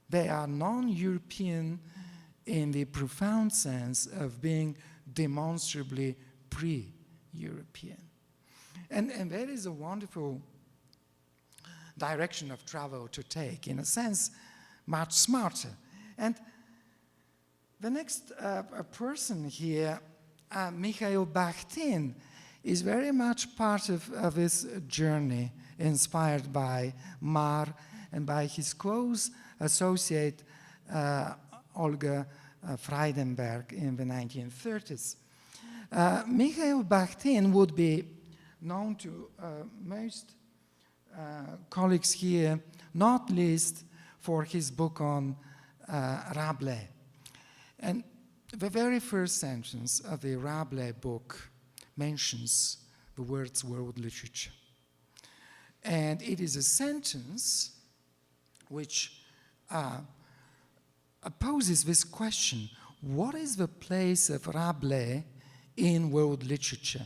They are non-European in the profound sense of being demonstrably pre-European. And that is a wonderful direction of travel to take, in a sense, much smarter. And the next person here, Mikhail Bakhtin, is very much part of this journey inspired by Mar and by his close associate Olga Freidenberg in the 1930s. Mikhail Bakhtin would be known to most colleagues here, not least for his book on Rabelais. And the very first sentence of the Rabelais book mentions the words world literature. And it is a sentence which poses this question: what is the place of Rabelais in world literature?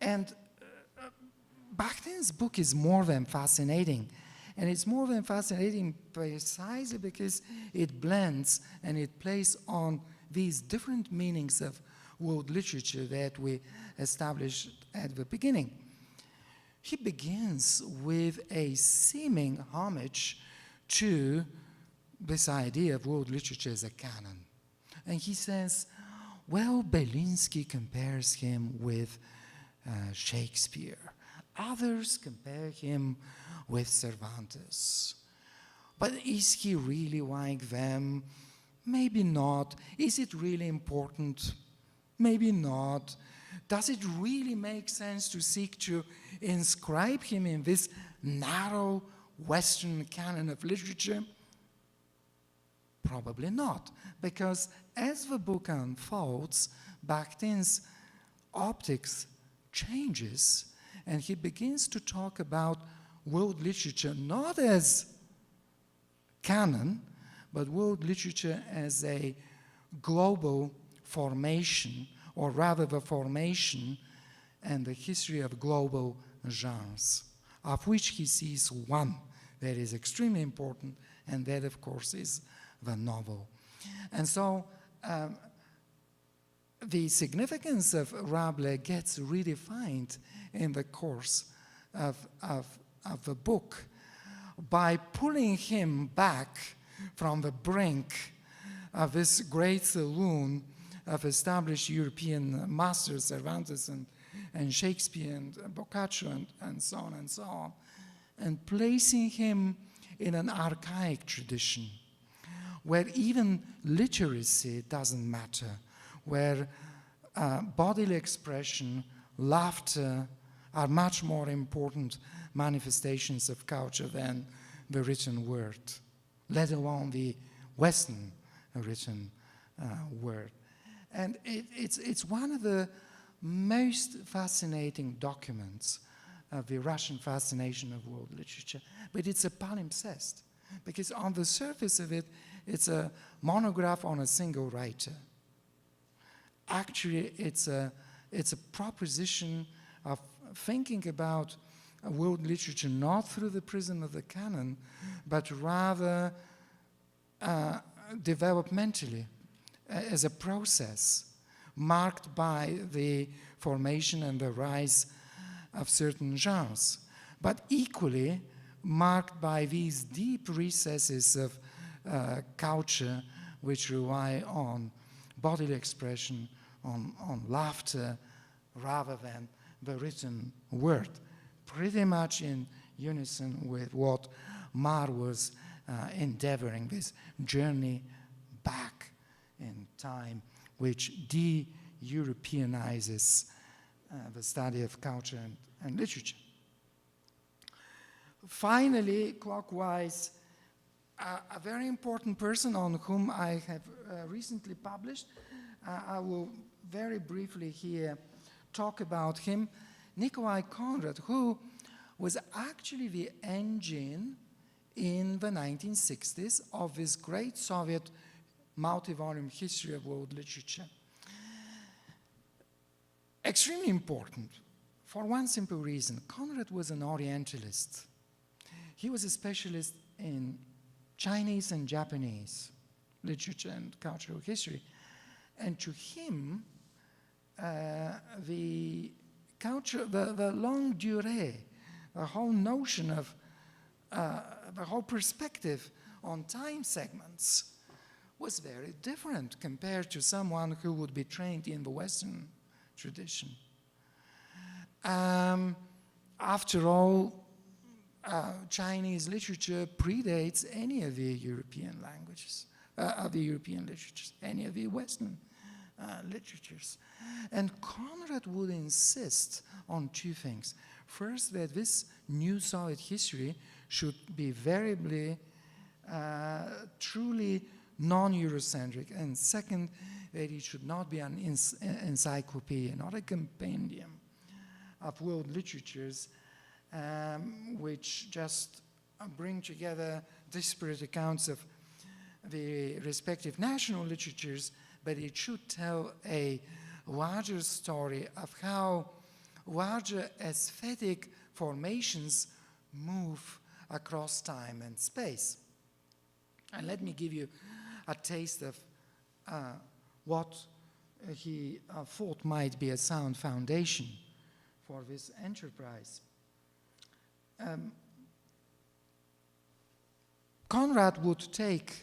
And Bakhtin's book is more than fascinating. And it's more than fascinating precisely because it blends and it plays on these different meanings of world literature that we established at the beginning. He begins with a seeming homage to this idea of world literature as a canon. And he says, well, Belinsky compares him with Shakespeare. Others compare him with Cervantes. But is he really like them? Maybe not. Is it really important? Maybe not. Does it really make sense to seek to inscribe him in this narrow Western canon of literature? Probably not, because as the book unfolds, Bakhtin's optics changes, and he begins to talk about world literature not as canon, but world literature as a global formation, or rather the formation and the history of global genres, of which he sees one that is extremely important, and that, of course, is the novel. And so the significance of Rabelais gets redefined in the course of the book by pulling him back from the brink of this great saloon of established European masters, Cervantes and Shakespeare and Boccaccio and so on, and placing him in an archaic tradition where even literacy doesn't matter, where bodily expression, laughter are much more important manifestations of culture than the written word, let alone the Western written word. And it's one of the most fascinating documents of the Russian fascination of world literature, but it's a palimpsest, because on the surface of it, it's a monograph on a single writer. actually it's a proposition of thinking about world literature not through the prism of the canon, but rather developmentally as a process marked by the formation and the rise of certain genres, but equally marked by these deep recesses of culture which rely on bodily expression, on laughter, rather than the written word, pretty much in unison with what Mar was endeavoring, this journey back in time, which de-Europeanizes the study of culture and literature. Finally, clockwise, a very important person on whom I have recently published, I will very briefly here talk about him, Nikolai Konrad, who was actually the engine in the 1960s of this great Soviet multi-volume history of world literature. Extremely important for one simple reason. Konrad was an Orientalist. He was a specialist in Chinese and Japanese literature and cultural history. And to him, the culture, the longue durée, the whole notion of, the whole perspective on time segments was very different compared to someone who would be trained in the Western tradition. After all, Chinese literature predates any of the European languages, of the European literatures, any of the Western literatures. And Konrad would insist on two things. First, that this new Soviet history should be variably, truly non-Eurocentric, and second, that it should not be an encyclopedia, not a compendium of world literatures, which just bring together disparate accounts of the respective national literatures, but it should tell a larger story of how larger aesthetic formations move across time and space. And let me give you a taste of what he thought might be a sound foundation for this enterprise. Konrad would take,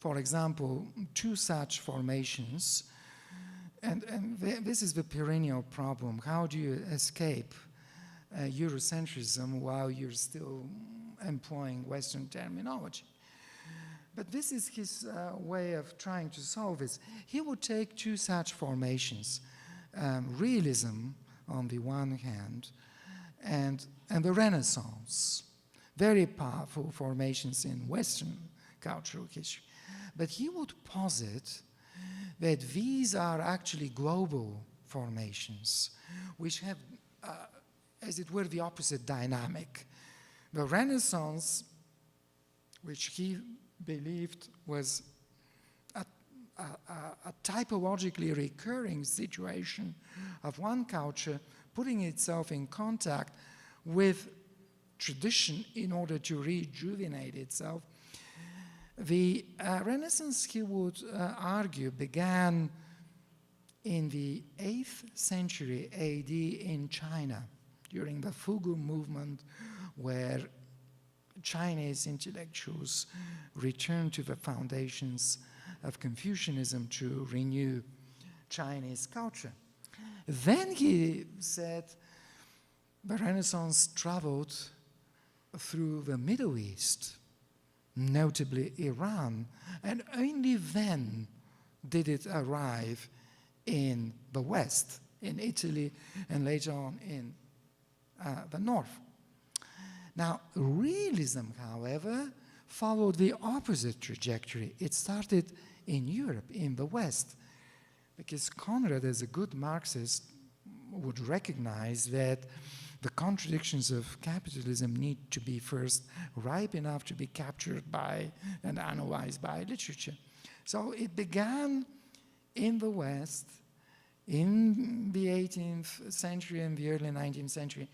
for example, two such formations, and this is the perennial problem. How do you escape Eurocentrism while you're still employing Western terminology? But this is his way of trying to solve this. He would take two such formations, realism on the one hand, and the Renaissance, very powerful formations in Western cultural history. But he would posit that these are actually global formations, which have, as it were, the opposite dynamic. The Renaissance, which he believed was a typologically recurring situation of one culture putting itself in contact with tradition in order to rejuvenate itself. The Renaissance, he would argue, began in the 8th century AD in China during the Fugu movement, where Chinese intellectuals returned to the foundations of Confucianism to renew Chinese culture. Then he said the Renaissance traveled through the Middle East, notably Iran, and only then did it arrive in the West, in Italy, and later on in the North. Now, realism, however, followed the opposite trajectory. It started in Europe, in the West, because Konrad, as a good Marxist, would recognize that the contradictions of capitalism need to be first ripe enough to be captured by and analyzed by literature. So it began in the West, in the 18th century and the early 19th century.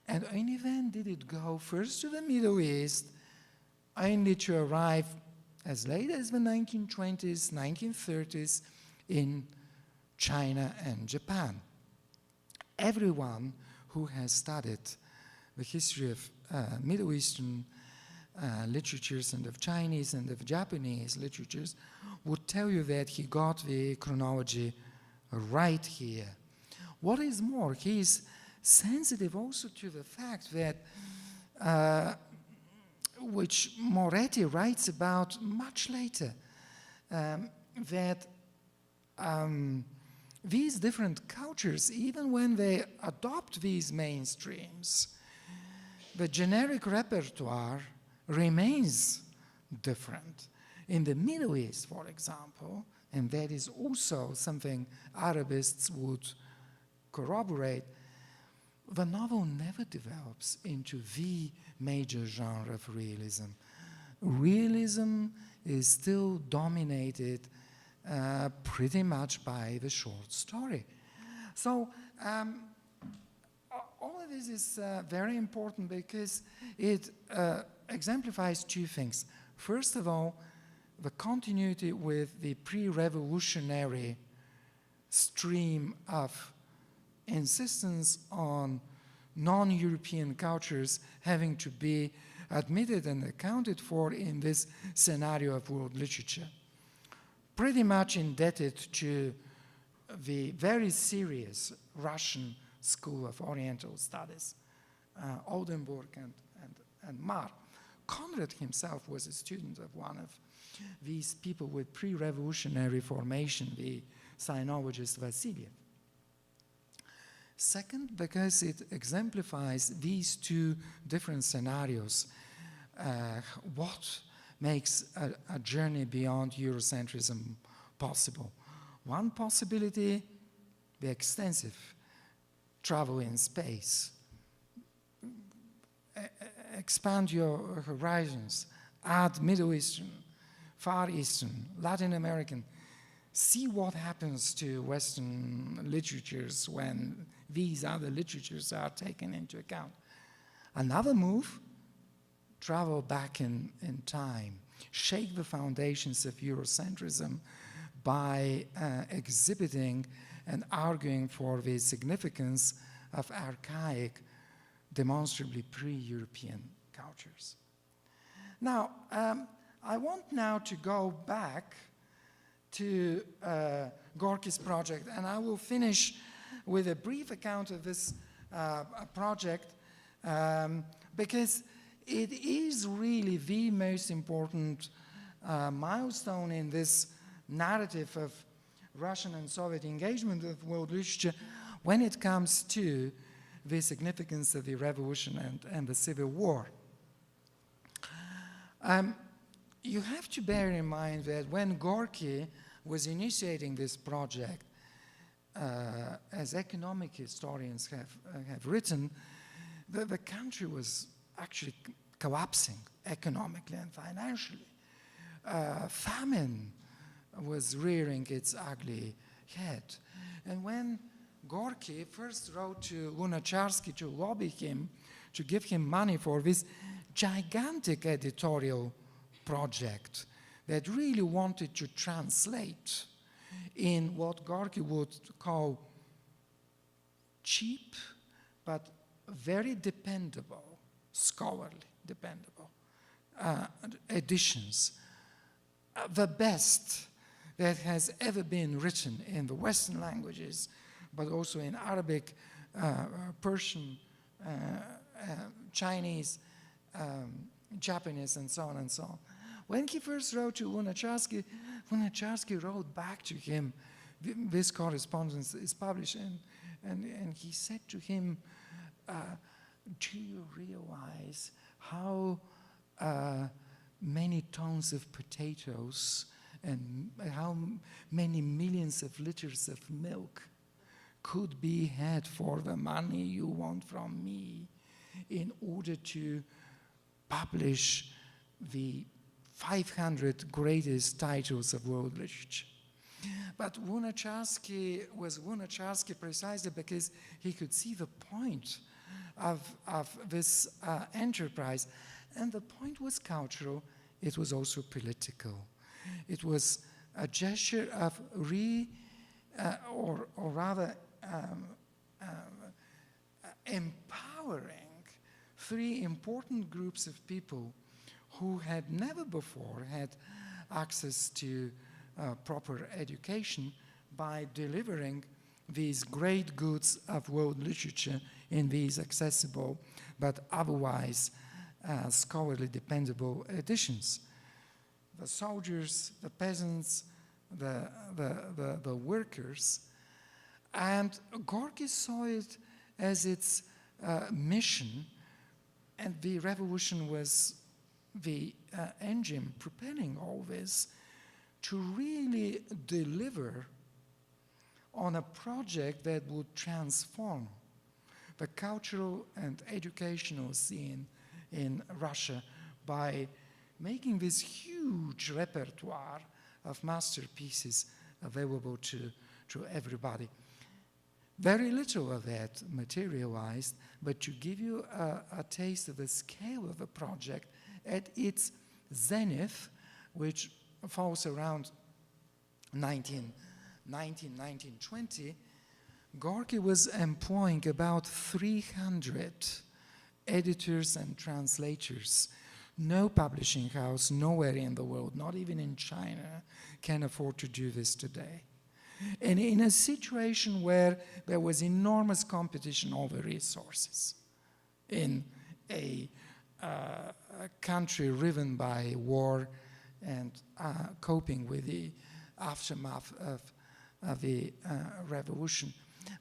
And only then did it go first to the Middle East, only to arrive as late as the 1920s, 1930s in China and Japan. Everyone who has studied the history of Middle Eastern literatures and of Chinese and of Japanese literatures would tell you that he got the chronology right here. What is more, he is sensitive also to the fact that, which Moretti writes about much later, that these different cultures, even when they adopt these mainstreams, the generic repertoire remains different. In the Middle East, for example, and that is also something Arabists would corroborate, the novel never develops into the major genre of realism. Realism is still dominated pretty much by the short story. So all of this is very important because it exemplifies two things. First of all, the continuity with the pre-revolutionary stream of insistence on non-European cultures having to be admitted and accounted for in this scenario of world literature. Pretty much indebted to the very serious Russian School of Oriental Studies, Oldenburg and Marr. Conrad himself was a student of one of these people with pre-revolutionary formation, the sinologist Vassiliev. Second, because it exemplifies these two different scenarios, what makes a journey beyond Eurocentrism possible. One possibility, the extensive travel in space. Expand your horizons, add Middle Eastern, Far Eastern, Latin American. See what happens to Western literatures when these other literatures are taken into account. Another move, travel back in time, shake the foundations of Eurocentrism by exhibiting and arguing for the significance of archaic, demonstrably pre-European cultures. Now, I want now to go back to Gorky's project, and I will finish with a brief account of this project because it is really the most important milestone in this narrative of Russian and Soviet engagement with world literature when it comes to the significance of the revolution and the Civil War. You have to bear in mind that when Gorky was initiating this project, as economic historians have written, the country was actually collapsing economically and financially. Famine was rearing its ugly head. And when Gorky first wrote to Lunacharsky to lobby him, to give him money for this gigantic editorial project that really wanted to translate in what Gorky would call cheap but very dependable, scholarly dependable editions, the best that has ever been written in the Western languages, but also in Arabic, Persian, Chinese, Japanese, and so on and so on. When he first wrote to Lunacharsky, Lunacharsky wrote back to him, this correspondence is published, and he said to him, do you realize how many tons of potatoes and how many millions of liters of milk could be had for the money you want from me in order to publish the 500 greatest titles of world literature? But Lunacharsky was Lunacharsky precisely because he could see the point of this enterprise. And the point was cultural, it was also political. It was a gesture of empowering three important groups of people who had never before had access to proper education by delivering these great goods of world literature in these accessible but otherwise scholarly dependable editions. The soldiers, the peasants, the workers, and Gorky saw it as its mission, and the revolution was the engine propelling all this, to really deliver on a project that would transform the cultural and educational scene in Russia by making this huge repertoire of masterpieces available to everybody. Very little of that materialized, but to give you a taste of the scale of the project at its zenith, which falls around 1920, Gorky was employing about 300 editors and translators. No publishing house, nowhere in the world, not even in China, can afford to do this today. And in a situation where there was enormous competition over resources, in a country riven by war and coping with the aftermath of the revolution.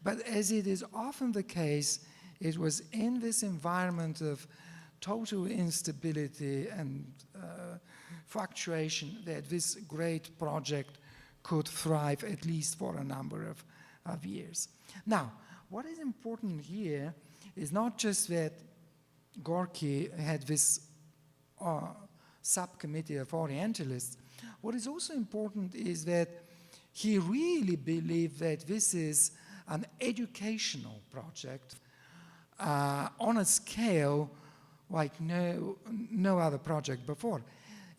But as it is often the case, it was in this environment of total instability and fluctuation that this great project could thrive, at least for a number of years. Now, what is important here is not just that Gorky had this subcommittee of Orientalists. What is also important is that he really believed that this is an educational project on a scale like no other project before.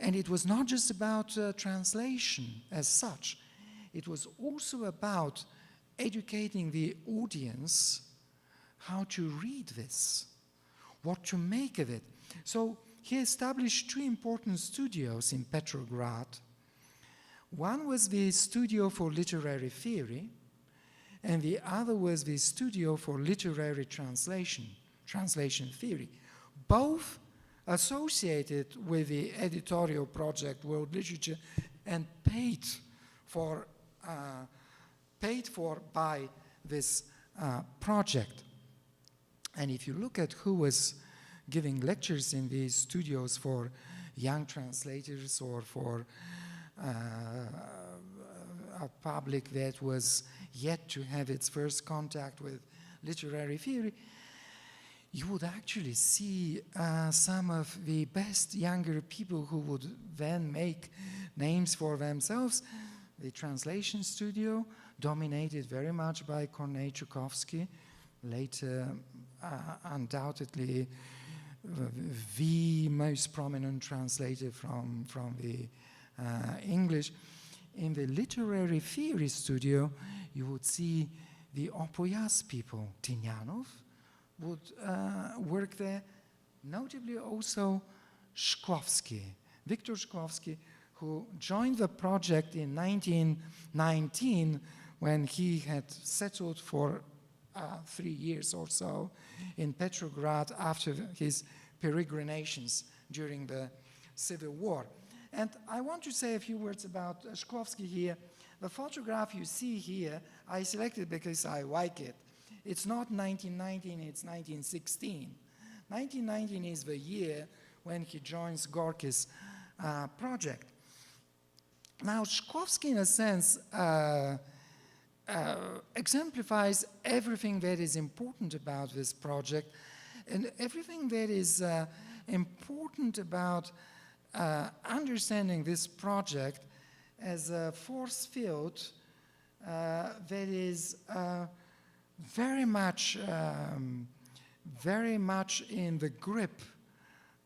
And it was not just about translation as such. It was also about educating the audience how to read this, what to make of it. So he established two important studios in Petrograd. One was the Studio for Literary Theory, and the other was the Studio for Literary Translation Theory, both associated with the editorial project World Literature and paid for by this project. And if you look at who was giving lectures in these studios for young translators or for a public that was yet to have its first contact with literary theory, you would actually see some of the best younger people who would then make names for themselves. The translation studio, dominated very much by Kornei Chukovsky, later undoubtedly the most prominent translator from the English. In the literary theory studio, you would see the Opoyas people. Tihanov would work there, notably also Shklovsky, Viktor Shklovsky, who joined the project in 1919 when he had settled for 3 years or so in Petrograd after his peregrinations during the Civil War. And I want to say a few words about Shklovsky here. The photograph you see here, I selected because I like it. It's not 1919, it's 1916. 1919 is the year when he joins Gorky's project. Now, Shklovsky, in a sense, exemplifies everything that is important about this project and everything that is important about understanding this project as a force field that is very much in the grip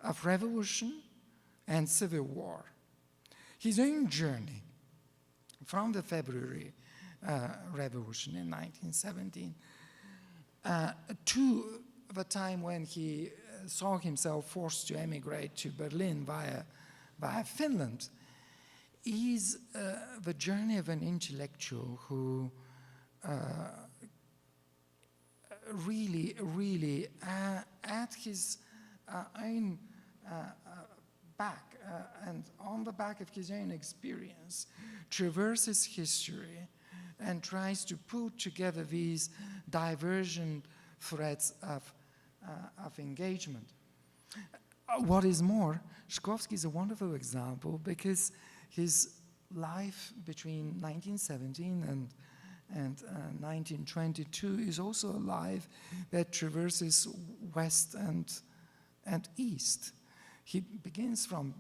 of revolution and civil war. His own journey from the February Revolution in 1917 to the time when he saw himself forced to emigrate to Berlin via Finland is the journey of an intellectual who really at his own back and on the back of his own experience traverses history and tries to put together these divergent threads of engagement. What is more, Shklovsky is a wonderful example because his life between 1917 and 1922 is also a life that traverses west and east. He begins from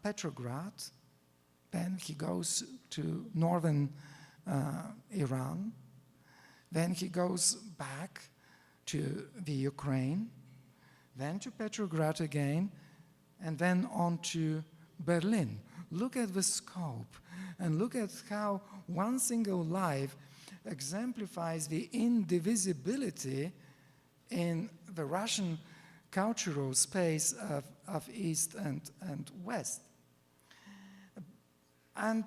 Petrograd, then he goes to northern Iran, then he goes back to the Ukraine, then to Petrograd again, and then on to Berlin. Look at the scope and look at how one single life exemplifies the indivisibility in the Russian cultural space of East and West. And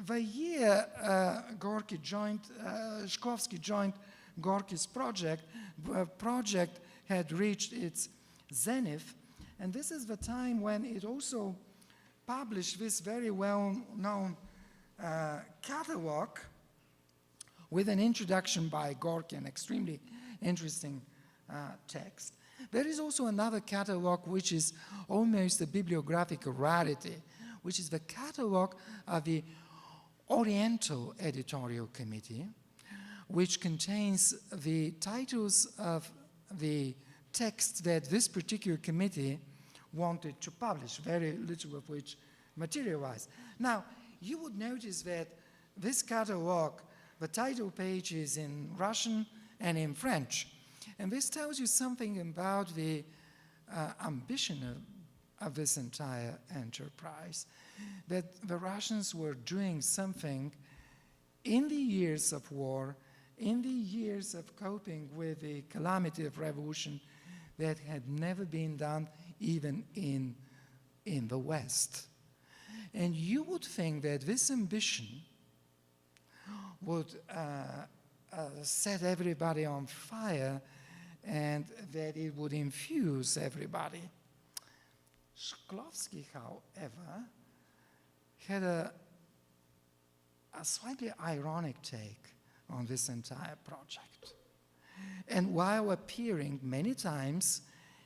the year Shklovsky joined Gorky's project, the project had reached its zenith, and this is the time when it also published this very well-known catalog with an introduction by Gorky, an extremely interesting text. There is also another catalog which is almost a bibliographical rarity, which is the catalog of the Oriental Editorial Committee, which contains the titles of the texts that this particular committee wanted to publish, very little of which materialized. Now, you would notice that this catalog, the title page is in Russian and in French. And this tells you something about the ambition of this entire enterprise, that the Russians were doing something in the years of war, in the years of coping with the calamity of revolution that had never been done even in the West. And you would think that this ambition would set everybody on fire and that it would infuse everybody. Shklovsky, however, had a slightly ironic take on this entire project. And while appearing many times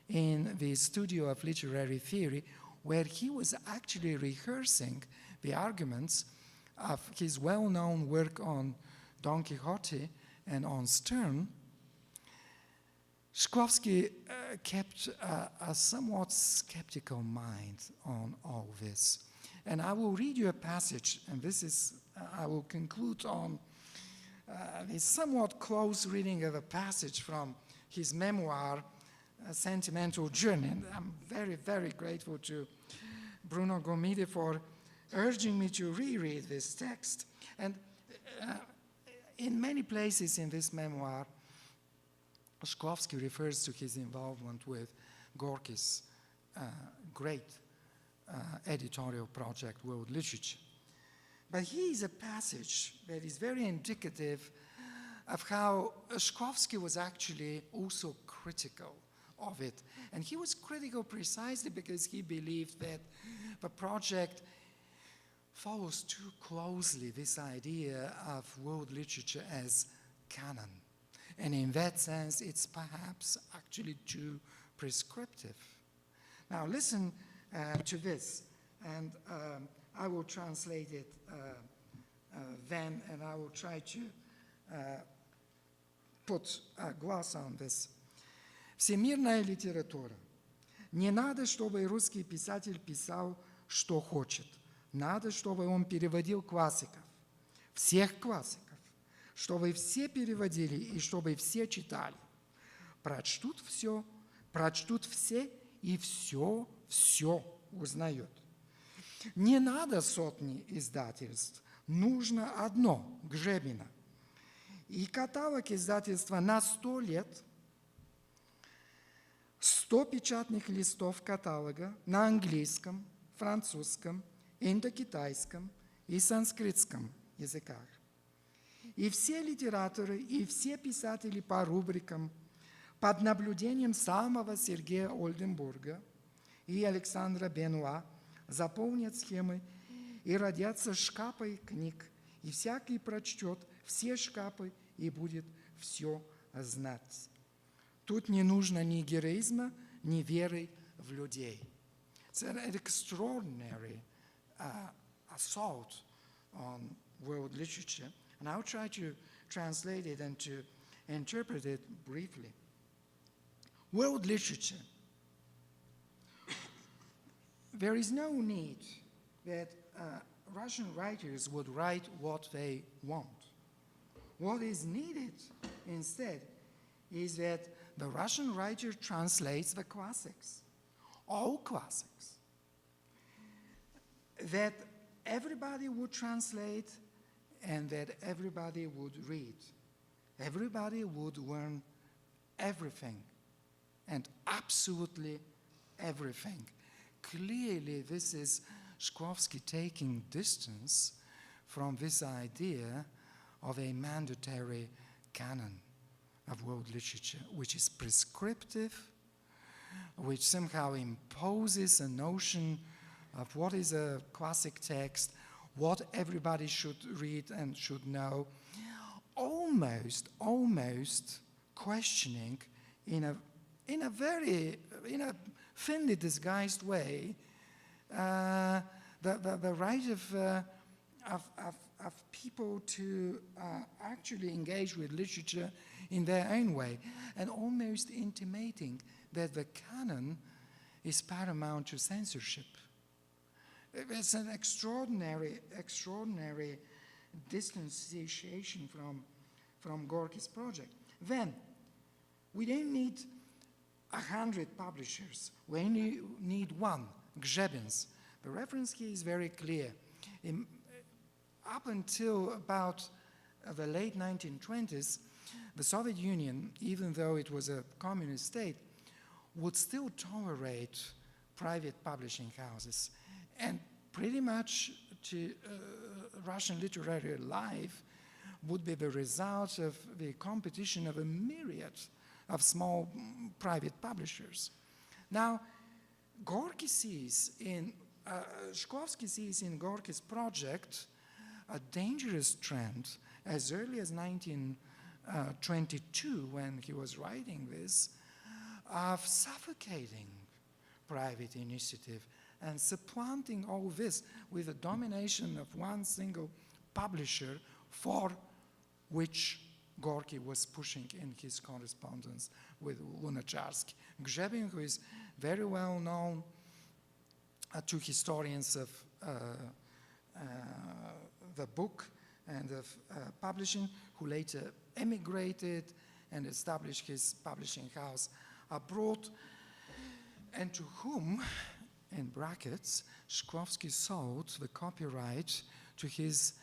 in the Studio of Literary Theory, where he was actually rehearsing the arguments of his well-known work on Don Quixote and on Sterne, Shklovsky kept a somewhat skeptical mind on all this. And I will read you a passage, and this is, I will conclude on a somewhat close reading of a passage from his memoir, A Sentimental Journey. And I'm very, very grateful to Bruno Gomide for urging me to reread this text. And in many places in this memoir, Shklovsky refers to his involvement with Gorky's great editorial project, World Literature. But here is a passage that is very indicative of how Shklovsky was actually also critical of it. And he was critical precisely because he believed that the project follows too closely this idea of world literature as canon. And in that sense, it's perhaps actually too prescriptive. Now listen to this, and I will translate it then, and I will try to put a gloss on this. Всемирная литература. Не надо, чтобы русский писатель писал, что хочет. Надо, чтобы он переводил классиков, всех классиков, чтобы все переводили и чтобы все читали. Прочтут все и все узнают. Не надо сотни издательств, нужно одно, Гжебина. И каталог издательства на 100 лет, 100 печатных листов каталога на английском, французском, индокитайском и санскритском языках. И все литераторы, и все писатели по рубрикам под наблюдением самого Сергея Ольденбурга и Александра Бенуа заполнят схемы и родятся шкапы книг, и всякий прочтет все шкапы и будет все знать. Тут не нужно ни героизма, ни веры в людей. It's an extraordinary assault on world literature, and I'll try to translate it and to interpret it briefly. World literature. There is no need that Russian writers would write what they want. What is needed instead is that the Russian writer translates the classics, all classics, that everybody would translate and that everybody would read. Everybody would learn everything and absolutely everything. Clearly, this is Shklovsky taking distance from this idea of a mandatory canon of world literature, which is prescriptive, which somehow imposes a notion of what is a classic text, what everybody should read and should know, almost questioning in a very thinly disguised way the right of people to actually engage with literature in their own way, and almost intimating that the canon is paramount to censorship. It's an extraordinary distanciation from Gorky's project. Then, we don't need 100 publishers. We only need one, Gzebin's. The reference here is very clear. Up until about the late 1920s, the Soviet Union, even though it was a communist state, would still tolerate private publishing houses. And pretty much Russian literary life would be the result of the competition of a myriad of small private publishers. Now, Gorky sees Shklovsky sees in Gorky's project a dangerous trend as early as 1922, when he was writing this, of suffocating private initiative and supplanting all this with the domination of one single publisher, for which Gorky was pushing in his correspondence with Lunacharsky. Gzebin, who is very well known to historians of the book and of publishing, who later emigrated and established his publishing house abroad, and to whom, in brackets, Shklovsky sold the copyright to his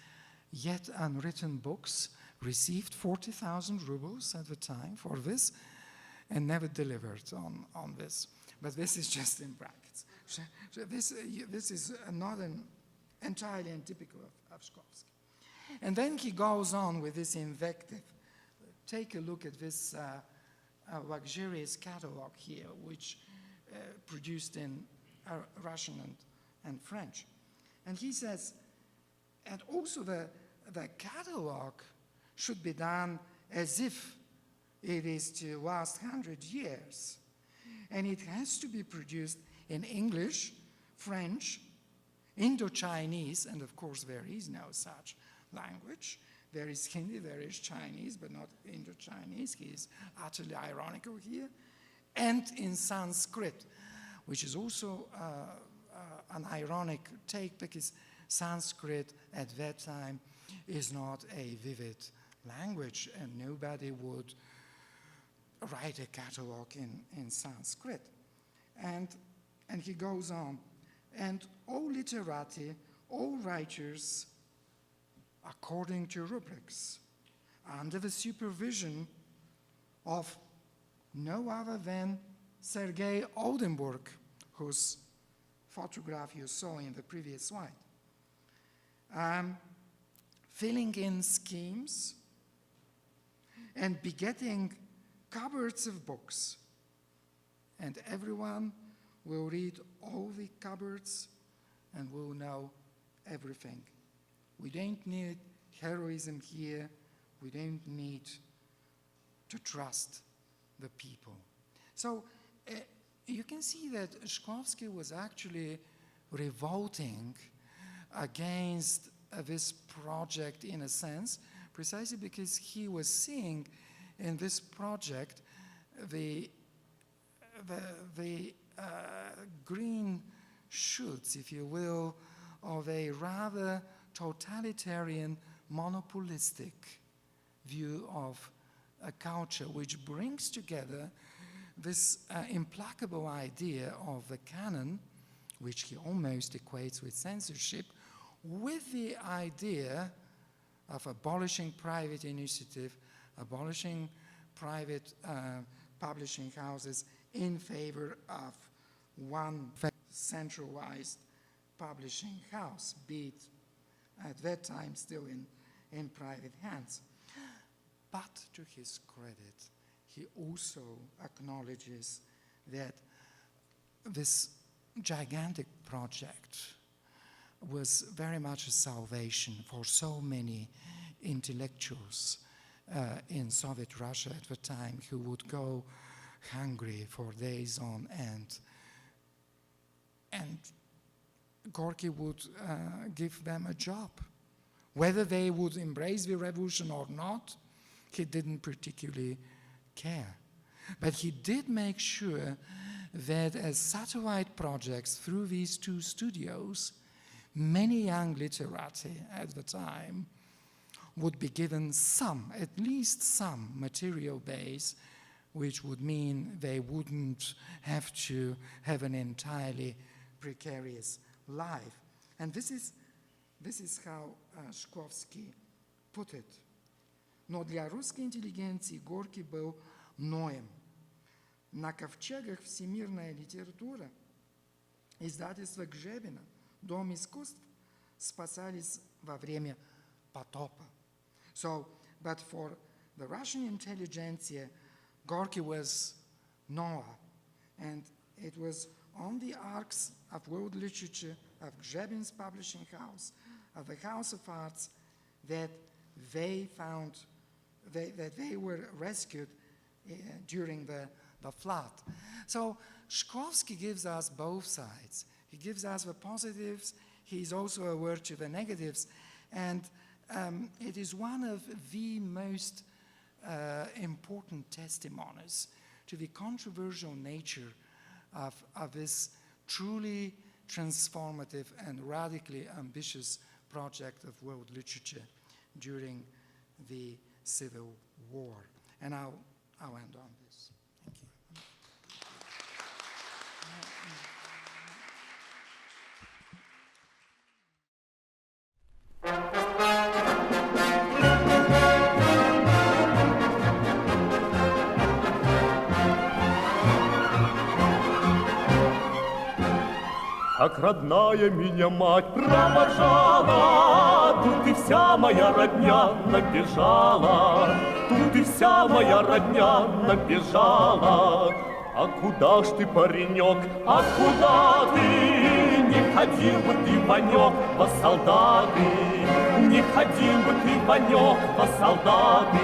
yet unwritten books, received 40,000 rubles at the time for this, and never delivered on this. But this is just in brackets. So this is not entirely untypical of Shklovsky. And then he goes on with this invective. Take a look at this luxurious catalog here, which produced in Russian and French. And he says, and also the catalog should be done as if it is to last 100 years. And it has to be produced in English, French, Indo-Chinese, and of course there is no such language. There is Hindi, there is Chinese, but not Indo-Chinese. He is utterly ironical here. And in Sanskrit, which is also an ironic take, because Sanskrit at that time is not a vivid language, and nobody would write a catalog in Sanskrit. And he goes on, and all literati, all writers, according to rubrics, under the supervision of no other than Sergei Oldenburg, whose photograph you saw in the previous slide, filling in schemes and begetting cupboards of books. And everyone will read all the cupboards and will know everything. We don't need heroism here. We don't need to trust the people. So you can see that Shklovsky was actually revolting against this project in a sense, precisely because he was seeing in this project the green shoots, if you will, of a rather totalitarian, monopolistic view of a culture which brings together this implacable idea of the canon, which he almost equates with censorship, with the idea of abolishing private initiative, abolishing private publishing houses in favor of one centralized publishing house, be it at that time still in private hands. But to his credit, he also acknowledges that this gigantic project was very much a salvation for so many intellectuals in Soviet Russia at the time who would go hungry for days on end. And Gorky would give them a job. Whether they would embrace the revolution or not, he didn't particularly care. But he did make sure that as satellite projects through these two studios, many young literati at the time would be given some, at least some material base, which would mean they wouldn't have to have an entirely precarious life. And this is how Shklovsky put it. Но для русской интеллигенции Горький был Ноем. На ковчегах всемирная литература, издательство Гжебина, Дом искусств спасались во время потопа. So, but for the Russian intelligentsia, Gorky was Noah, and it was on the arcs of world literature, of Gzebin's publishing house, of the House of Arts, that they found, that they were rescued during the flood. So Shklovsky gives us both sides. He gives us the positives, he's also aware to the negatives, and it is one of the most important testimonies to the controversial nature of this truly transformative and radically ambitious project of world literature during the Civil War. And I'll end on this. Thank you. Как родная меня мать провожала, тут и вся моя родня набежала, тут и вся моя родня набежала. А куда ж ты, паренек, а куда ты? Не ходил бы ты, Ванек, во солдаты, не ходил бы ты, Ванек, во солдаты.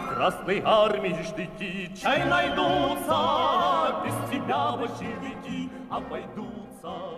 В Красной армии штыки чай найдутся, без тебя большевики обойдутся.